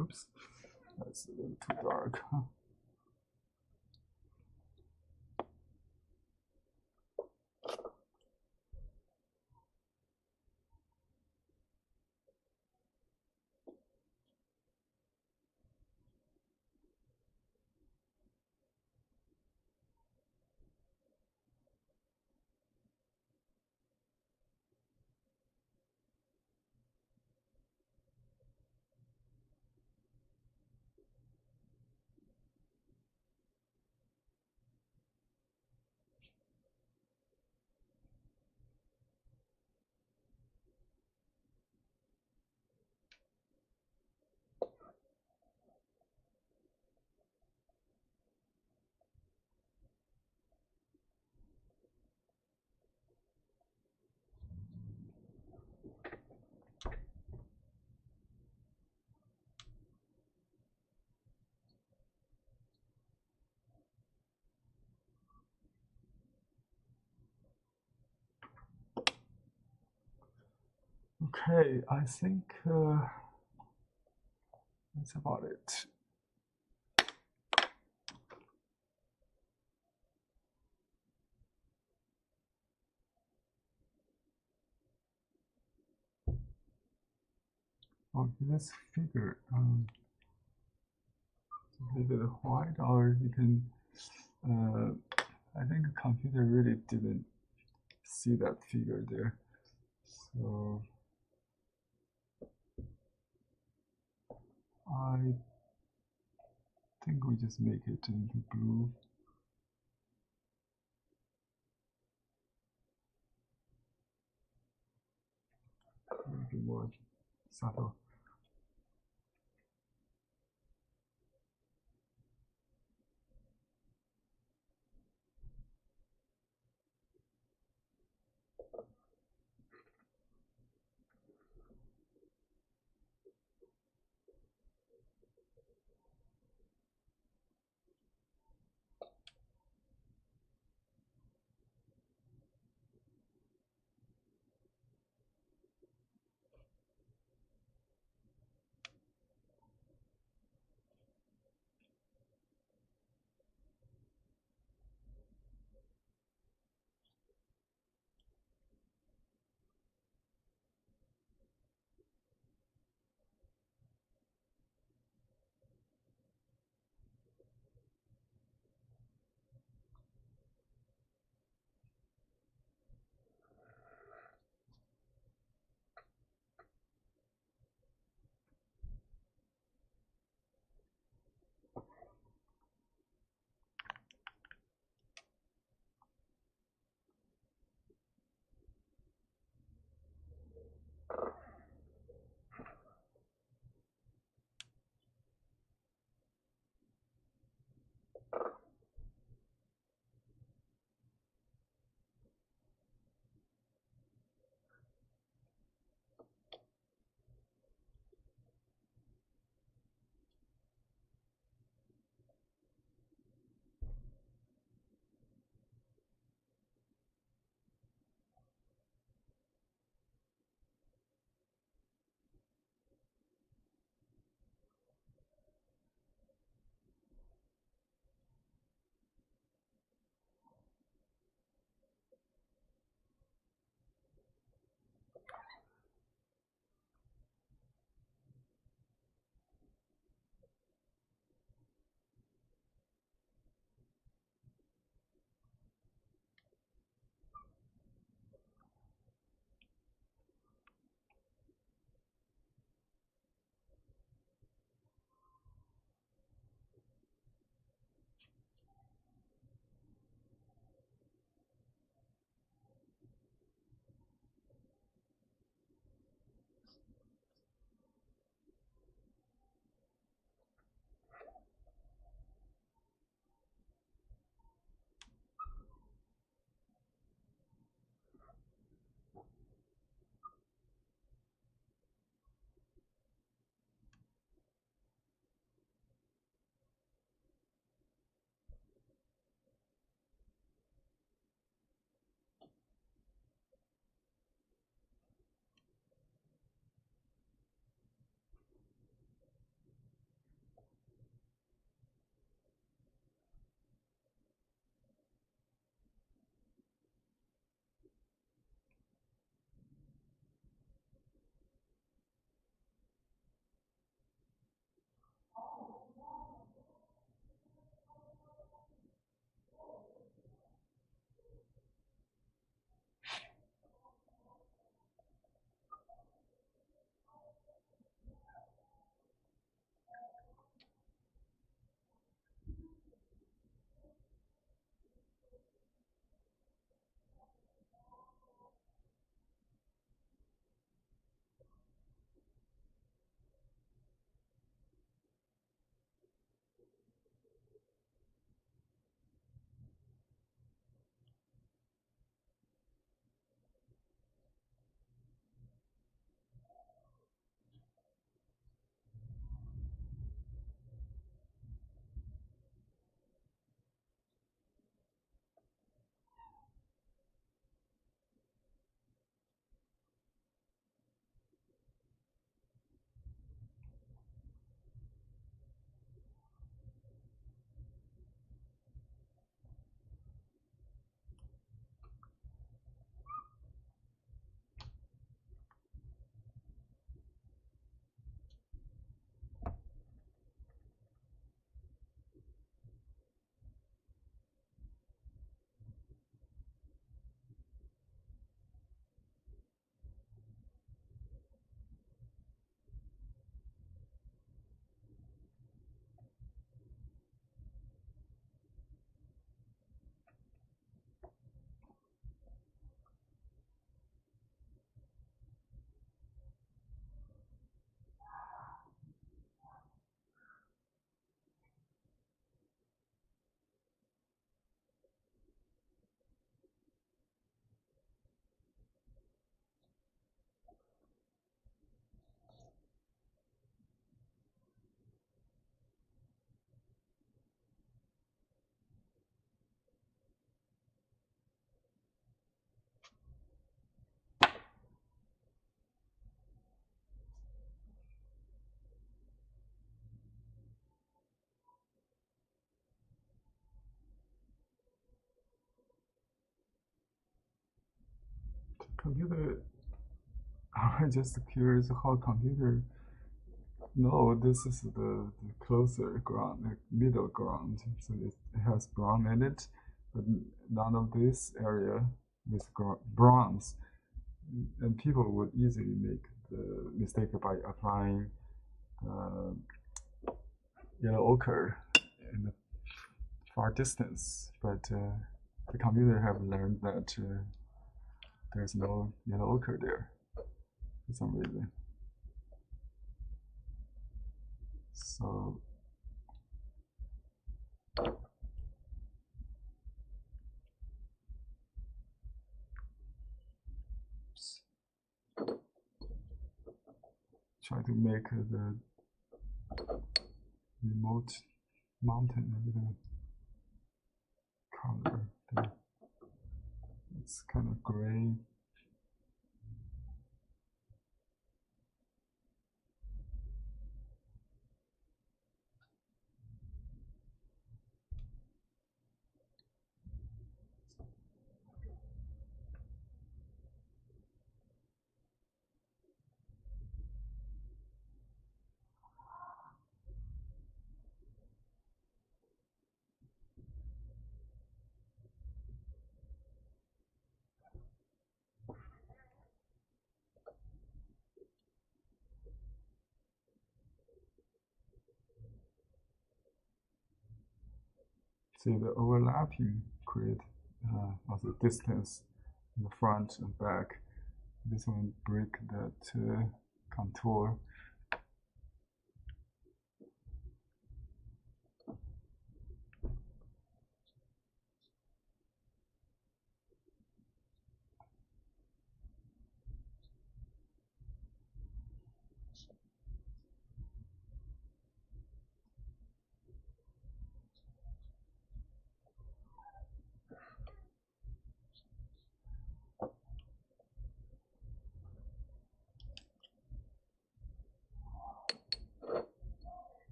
Speaker 1: Oops, that's a little too dark. Okay, I think that's about it. Okay, this figure, leave it white, or you can. I think the computer really didn't see that figure there, so I think we just make it into blue. Maybe more subtle. computer. I'm just curious how computer. No, this is the closer ground, the middle ground. So it has brown in it, but none of this area with bronze. And people would easily make the mistake by applying uh, yellow ochre in the far distance. But the computer have learned that there's no yellow ochre there for some reason. So try to make the remote mountain a little color there. It's kind of gray. See the overlapping create also distance in the front and back. This one break that contour.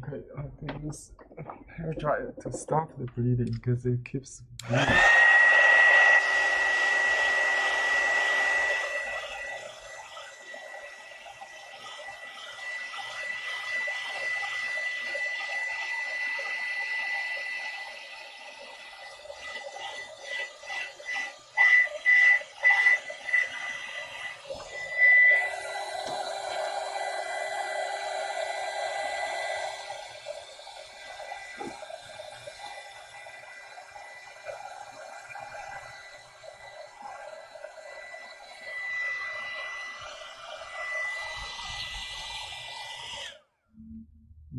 Speaker 1: Okay, I think this hair dryer to stop the bleeding because it keeps bleeding. Okay.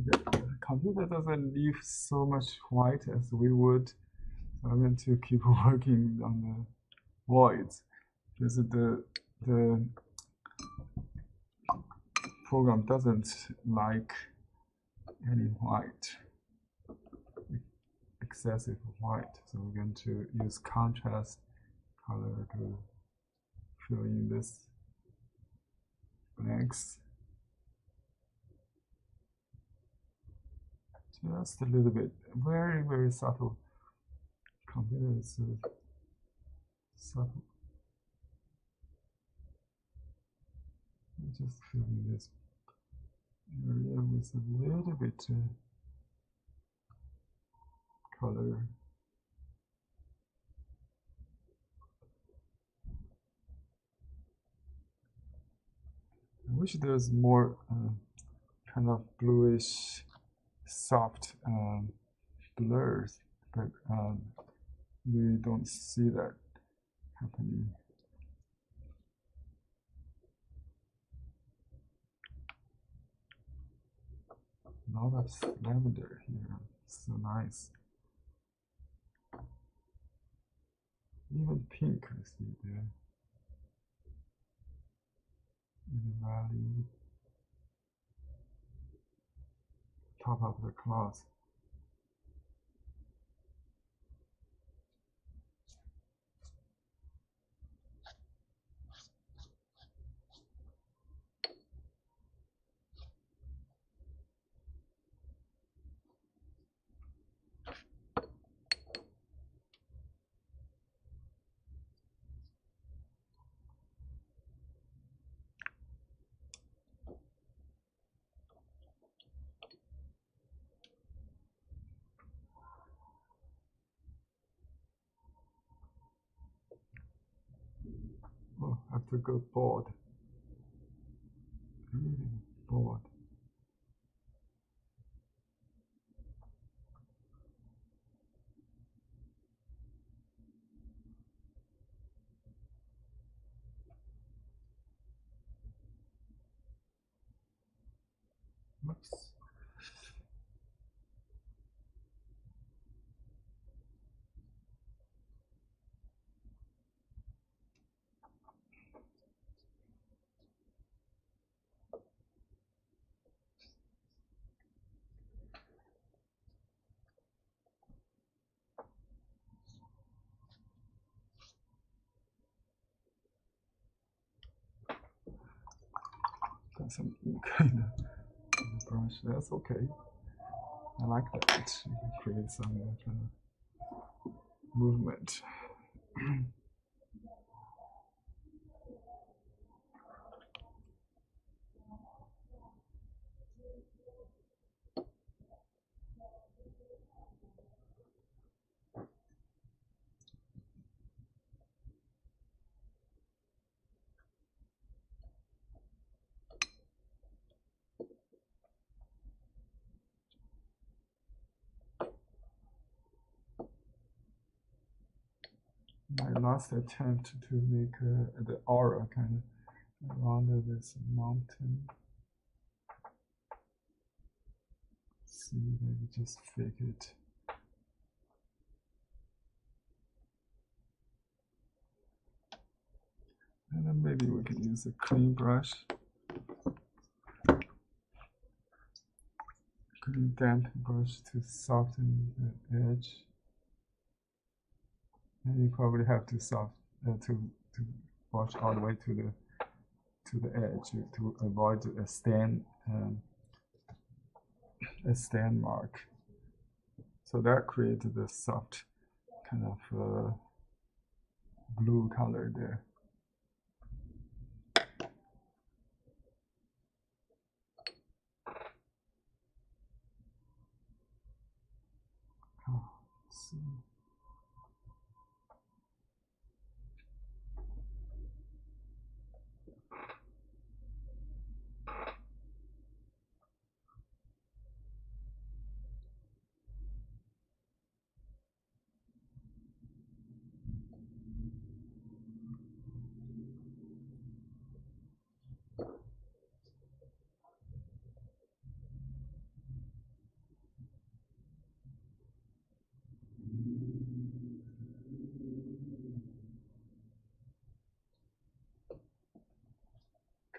Speaker 1: The computer doesn't leave so much white as we would. So I'm going to keep working on the voids because the program doesn't like any white, excessive white. So we're going to use contrast color to fill in this blanks. Just a little bit, very, very subtle. Computer is subtle. Just fill in this area with a little bit color. I wish there's more kind of bluish, soft blurs, but we don't see that happening. A lot of lavender here, so nice. even pink, I see there in the valley, top of the cloth. Oh, I have to go bored. Really bored. Whoops. Got some ink in the brush. That's okay. I like that. You can create some kind of movement. My last attempt to make the aura kind of around this mountain. See, maybe just fake it. And then maybe we can use a clean brush. Clean damp brush to soften the edge. And you probably have to to brush all the way to the edge to avoid a stain mark. So that created the soft kind of blue color there. So.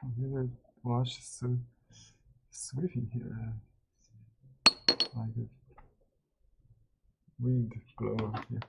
Speaker 1: Computer watch so sweeping here, like a wind blow here.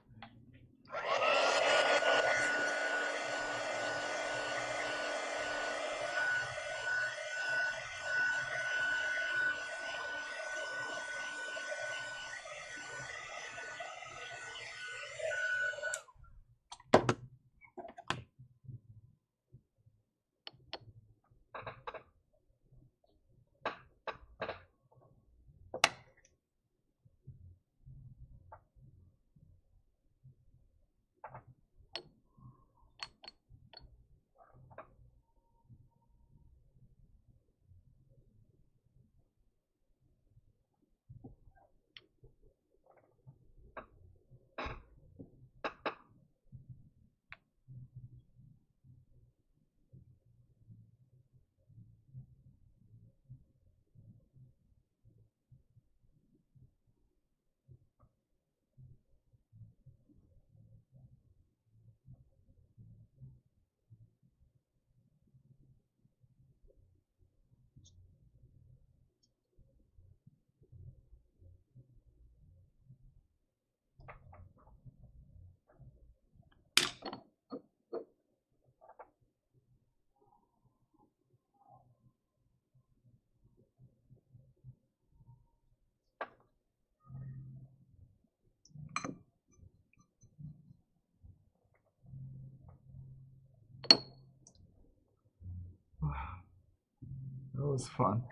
Speaker 1: was fun.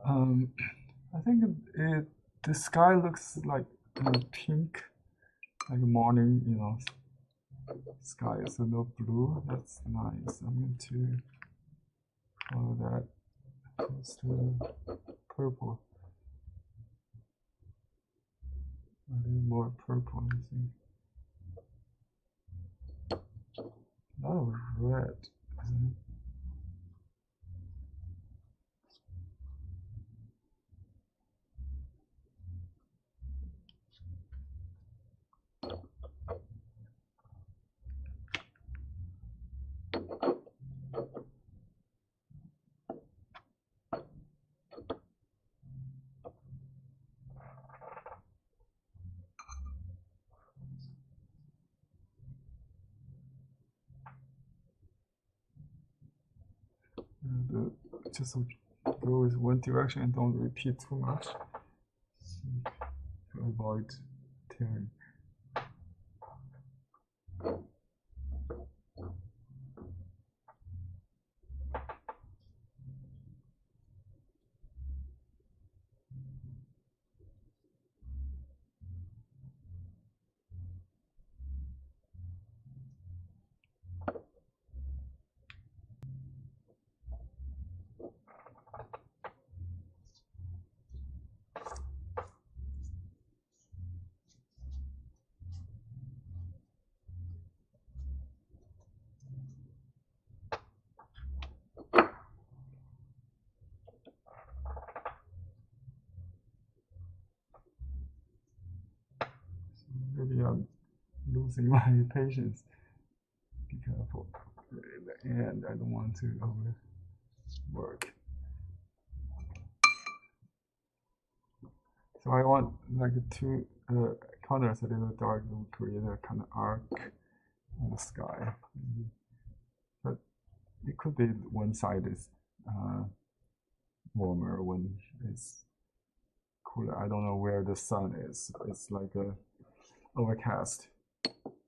Speaker 1: I think the sky looks like pink, like morning, sky is a little blue. That's nice. I'm going to follow that towards the purple. A little more purple, I think. A lot of red, isn't it? Just go with one direction and don't repeat too much to avoid tearing. Maybe I'm losing my patience. Be careful. And I don't want to overwork. So I want like two corners a little dark to create a kind of arc on the sky. But it could be one side is warmer, one is cooler. I don't know where the sun is. It's like a overcast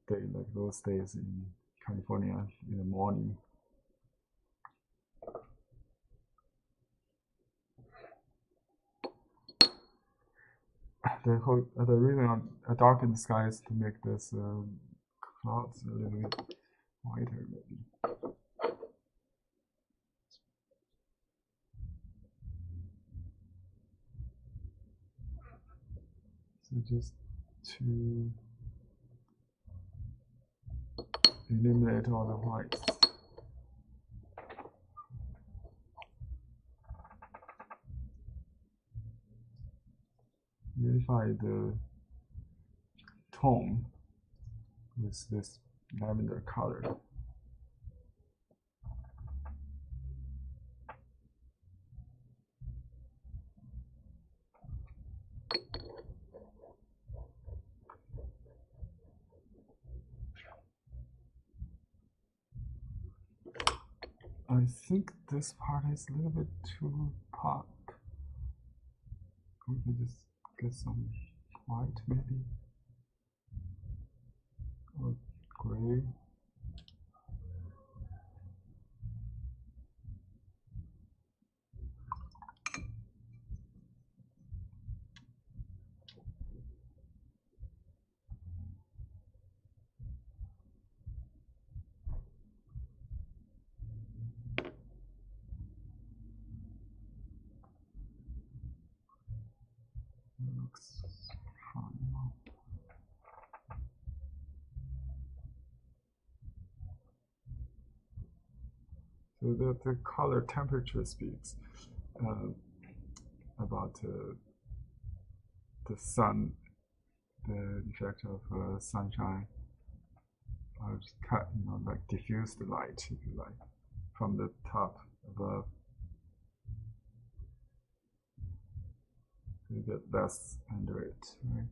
Speaker 1: day, like those days in California in the morning. The reason I darken the sky is to make this clouds a little bit whiter, maybe. So just to eliminate all the whites. Unify the tone with this lavender color. I think this part is a little bit too pop. We can just get some white maybe, or gray. Looks fine now. So the color temperature speaks about the sun, the effect of sunshine, or just cut, like diffuse the light, if you like, from the top above. You get less under it, right?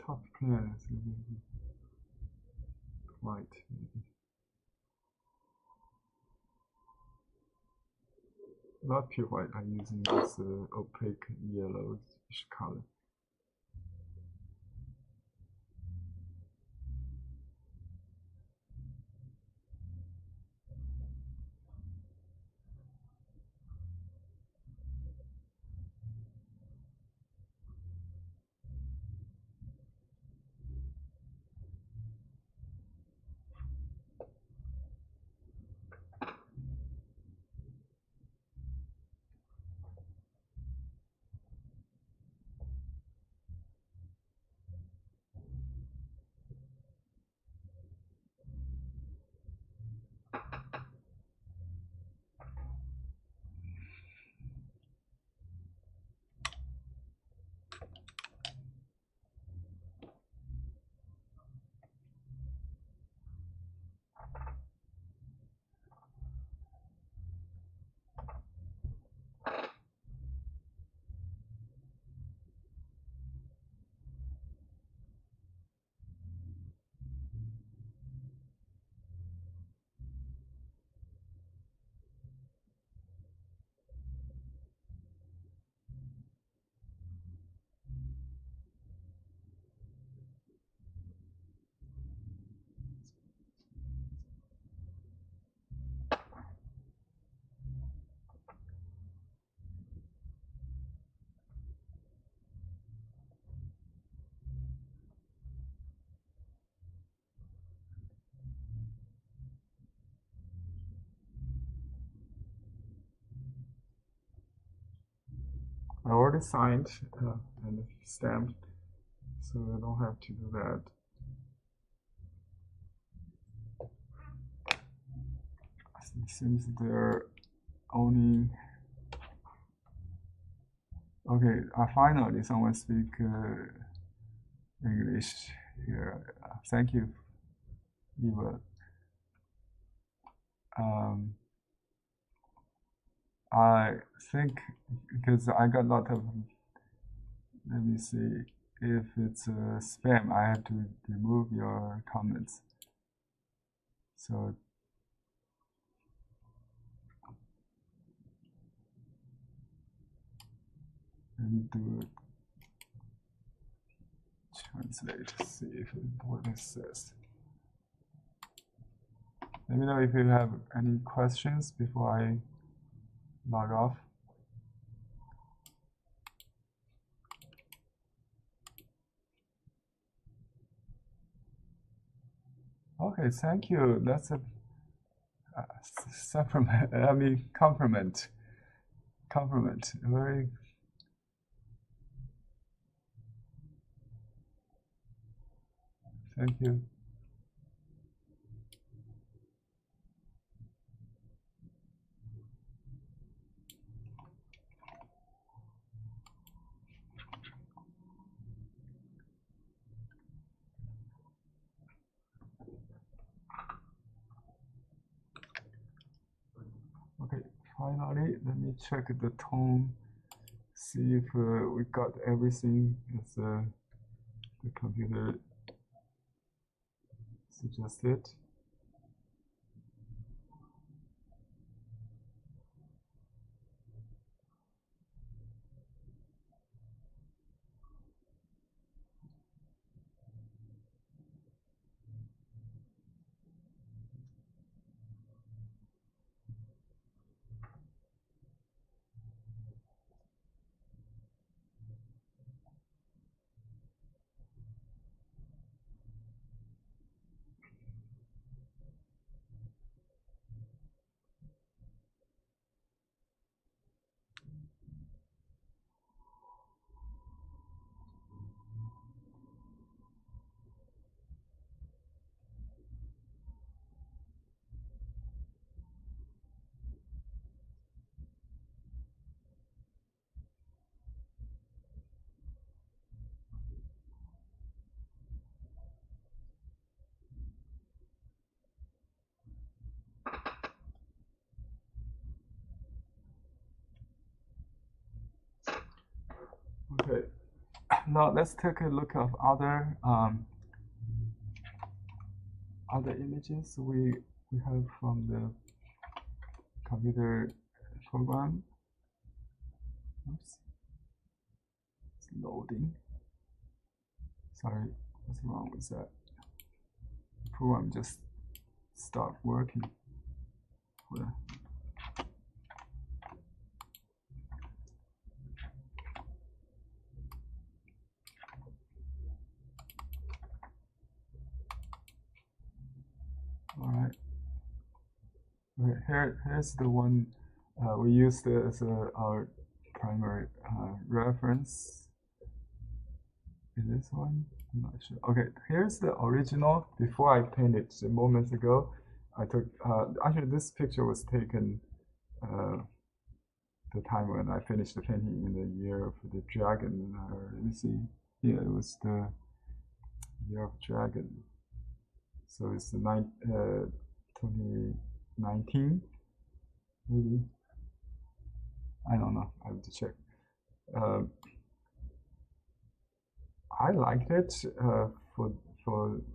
Speaker 1: Top plan is a little bit white, maybe. not pure white. I'm using this opaque yellowish color. I already signed and stamped, so I don't have to do that. It seems they're only okay. Finally, someone speak English here. Thank you, Eva. I think because I got a lot of, let me see, if it's spam, I have to remove your comments. So let me do it. Translate, see if what it says. Let me know if you have any questions before I log off. Okay, thank you. That's a supplement. I mean, compliment. Compliment. Very. Thank you. Okay, finally, let me check the tone, see if we got everything as the computer suggested. Okay, now let's take a look at other images we have from the computer program. Oops, it's loading. Sorry, what's wrong with that? The program just stopped working. Well, all right. Okay, here's the one we used as our primary reference. Is this one? I'm not sure. Okay, here's the original. Before I painted moments ago, I took actually this picture was taken the time when I finished the painting in the year of the dragon. Let me see. Yeah, it was the year of dragon. So it's the 2019, maybe. I don't know. I have to check. I liked it for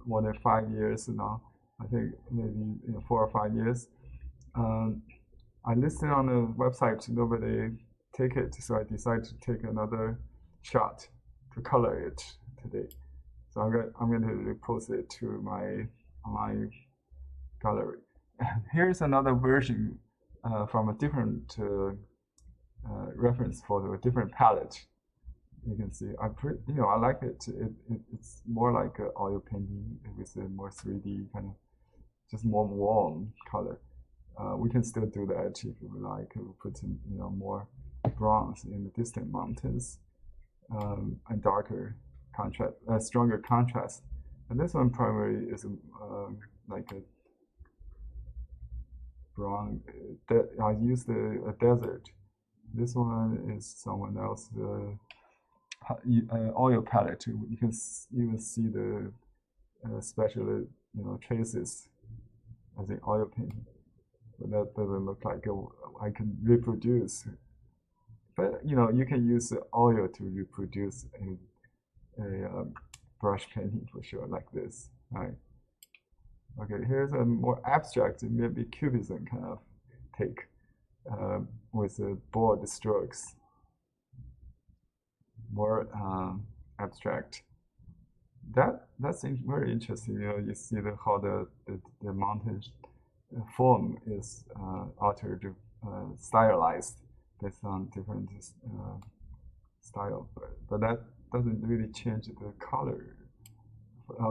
Speaker 1: more than 5 years now. I think maybe 4 or 5 years. I listed on the website, nobody take it, so I decided to take another shot to color it today. So I'm going to repost it to my online gallery. Here's another version from a different reference for a different palette. You can see I like it. It's more like an oil painting with a more 3D kind of, just more warm color. We can still do that if we like. We put some more bronze in the distant mountains and darker contrast, stronger contrast. And this one primarily is like a brown. I used a desert. This one is someone else. Oil palette. You can even see the special traces as an oil painting, but that doesn't look like I can reproduce. But you can use oil to reproduce a brush painting for sure, like this, right? Okay, here's a more abstract, maybe cubism kind of take with bold strokes. More abstract. That's very interesting. You see how the mountain form is altered, stylized based on different style, but that doesn't really change the color.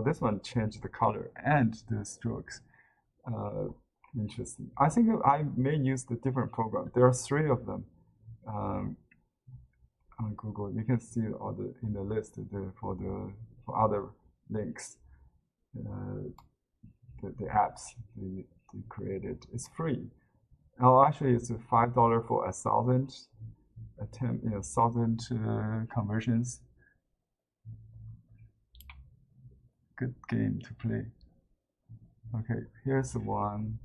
Speaker 1: This one changed the color and the strokes. Interesting. I think I may use the different program. There are 3 of them. On Google, you can see all in the list for other links. The apps they created. It's free. Oh, actually, it's $5 for 1,000 conversions. Good game to play. Okay, here's the one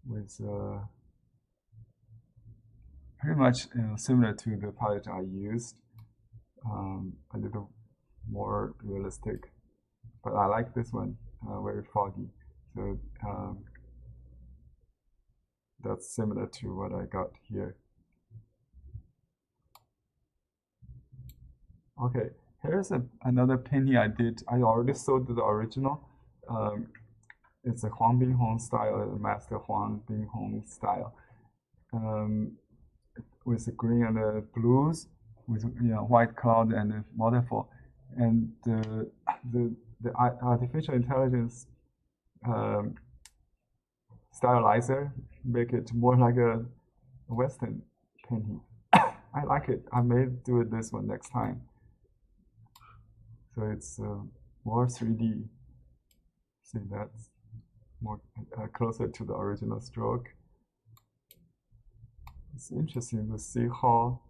Speaker 1: with pretty much similar to the palette I used, a little more realistic, but I like this one, very foggy. So that's similar to what I got here. Okay, here's another painting I did. I already sold the original. It's a Huang Binghong style, Master Huang Binghong style. With the green and the blues, with white cloud and the waterfall, and the artificial intelligence stylizer make it more like a Western painting. I like it. I may do it this one next time. So it's more 3D. See, that's more closer to the original stroke. It's interesting to see how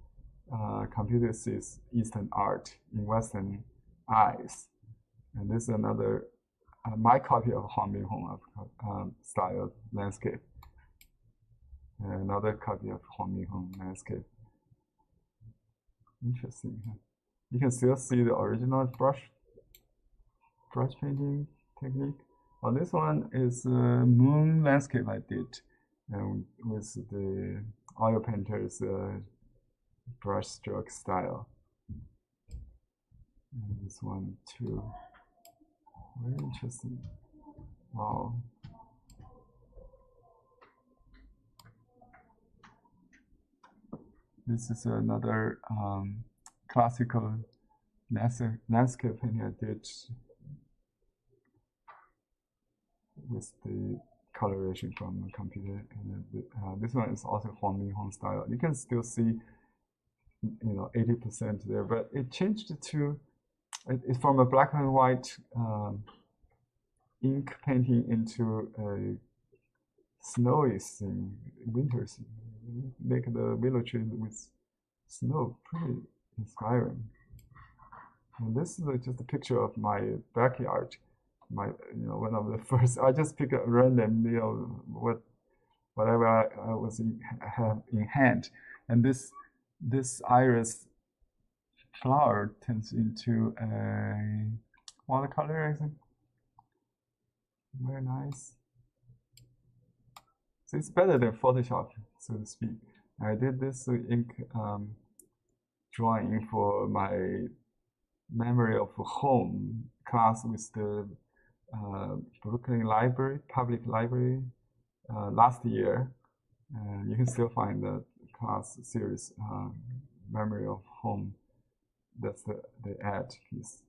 Speaker 1: computer sees Eastern art in Western eyes. And this is another, my copy of Huang Binghong style landscape. And another copy of Huang Binghong landscape. Interesting. You can still see the original brush painting technique. Oh, this one is moon landscape I did, and with the oil painter's brushstroke style. And this one too. Very interesting. Wow. This is another classical landscape painting I did with the coloration from the computer. And this one is also Huang Minghong style. You can still see, 80% there, but it changed to it's from a black and white ink painting into a snowy scene, winter scene. Make the willow tree with snow, pretty inspiring. And this is just a picture of my backyard. One of the first. I just pick a random, whatever I was have in hand, and this iris flower turns into a watercolor, I think. Very nice. So it's better than Photoshop, so to speak. I did this ink drawing for my memory of home class with the Brooklyn Library, public library, last year. You can still find the class series, Memory of Home. That's the ad piece.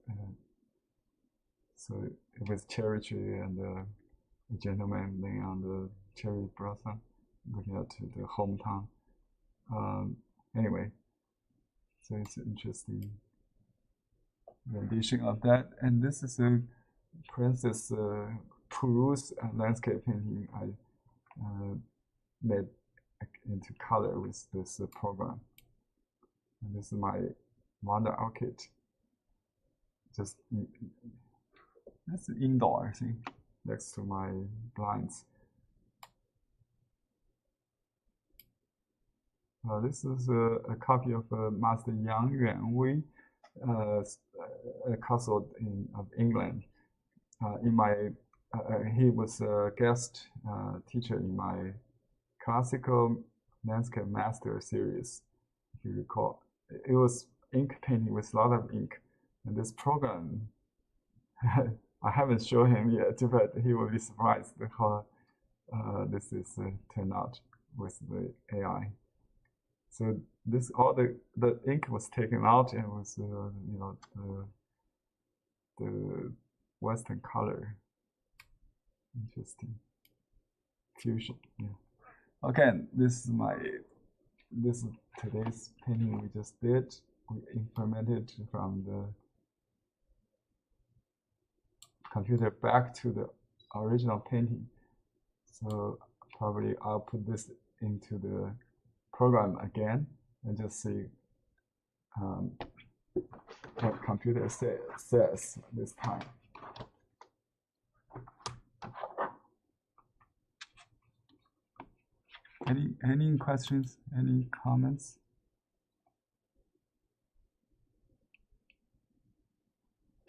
Speaker 1: So it was cherry tree and a gentleman laying on the cherry blossom, looking at the hometown. Anyway, so it's an interesting rendition of that. And this is a Princess Peru's landscape painting I made into color with this program. And this is my Wanda orchid. Just that's indoor, I think, next to my blinds. This is a copy of Master Yang Yuanwei, a castle of England. He was a guest teacher in my classical landscape master series, if you recall. It was ink painting with a lot of ink, and this program I haven't shown him yet, but he will be surprised how this is turned out with the AI. So all the ink was taken out and was the Western color. Interesting fusion. Yeah. Okay, this is today's painting we just did. We implemented from the computer back to the original painting. So probably I'll put this into the program again and just see what computer says this time. Any questions? Any comments?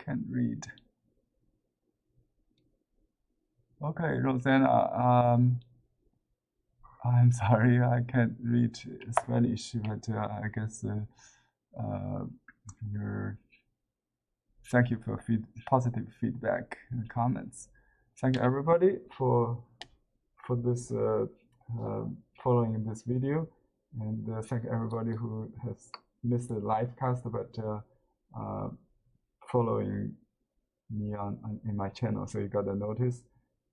Speaker 1: Can't read. Okay, Rosanna. I'm sorry, I can't read Spanish, but I guess thank you for positive feedback and comments. Thank you everybody for this following this video, and thank everybody who has missed the live cast but following me in my channel, so you got a notice.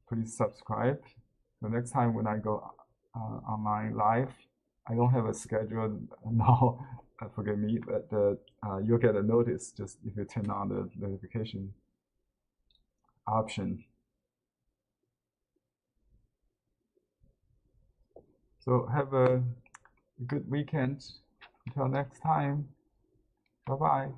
Speaker 1: Please subscribe. The next time when I go online live, I don't have a schedule now, forgive me, but you'll get a notice just if you turn on the notification option. So have a good weekend. Until next time, bye-bye.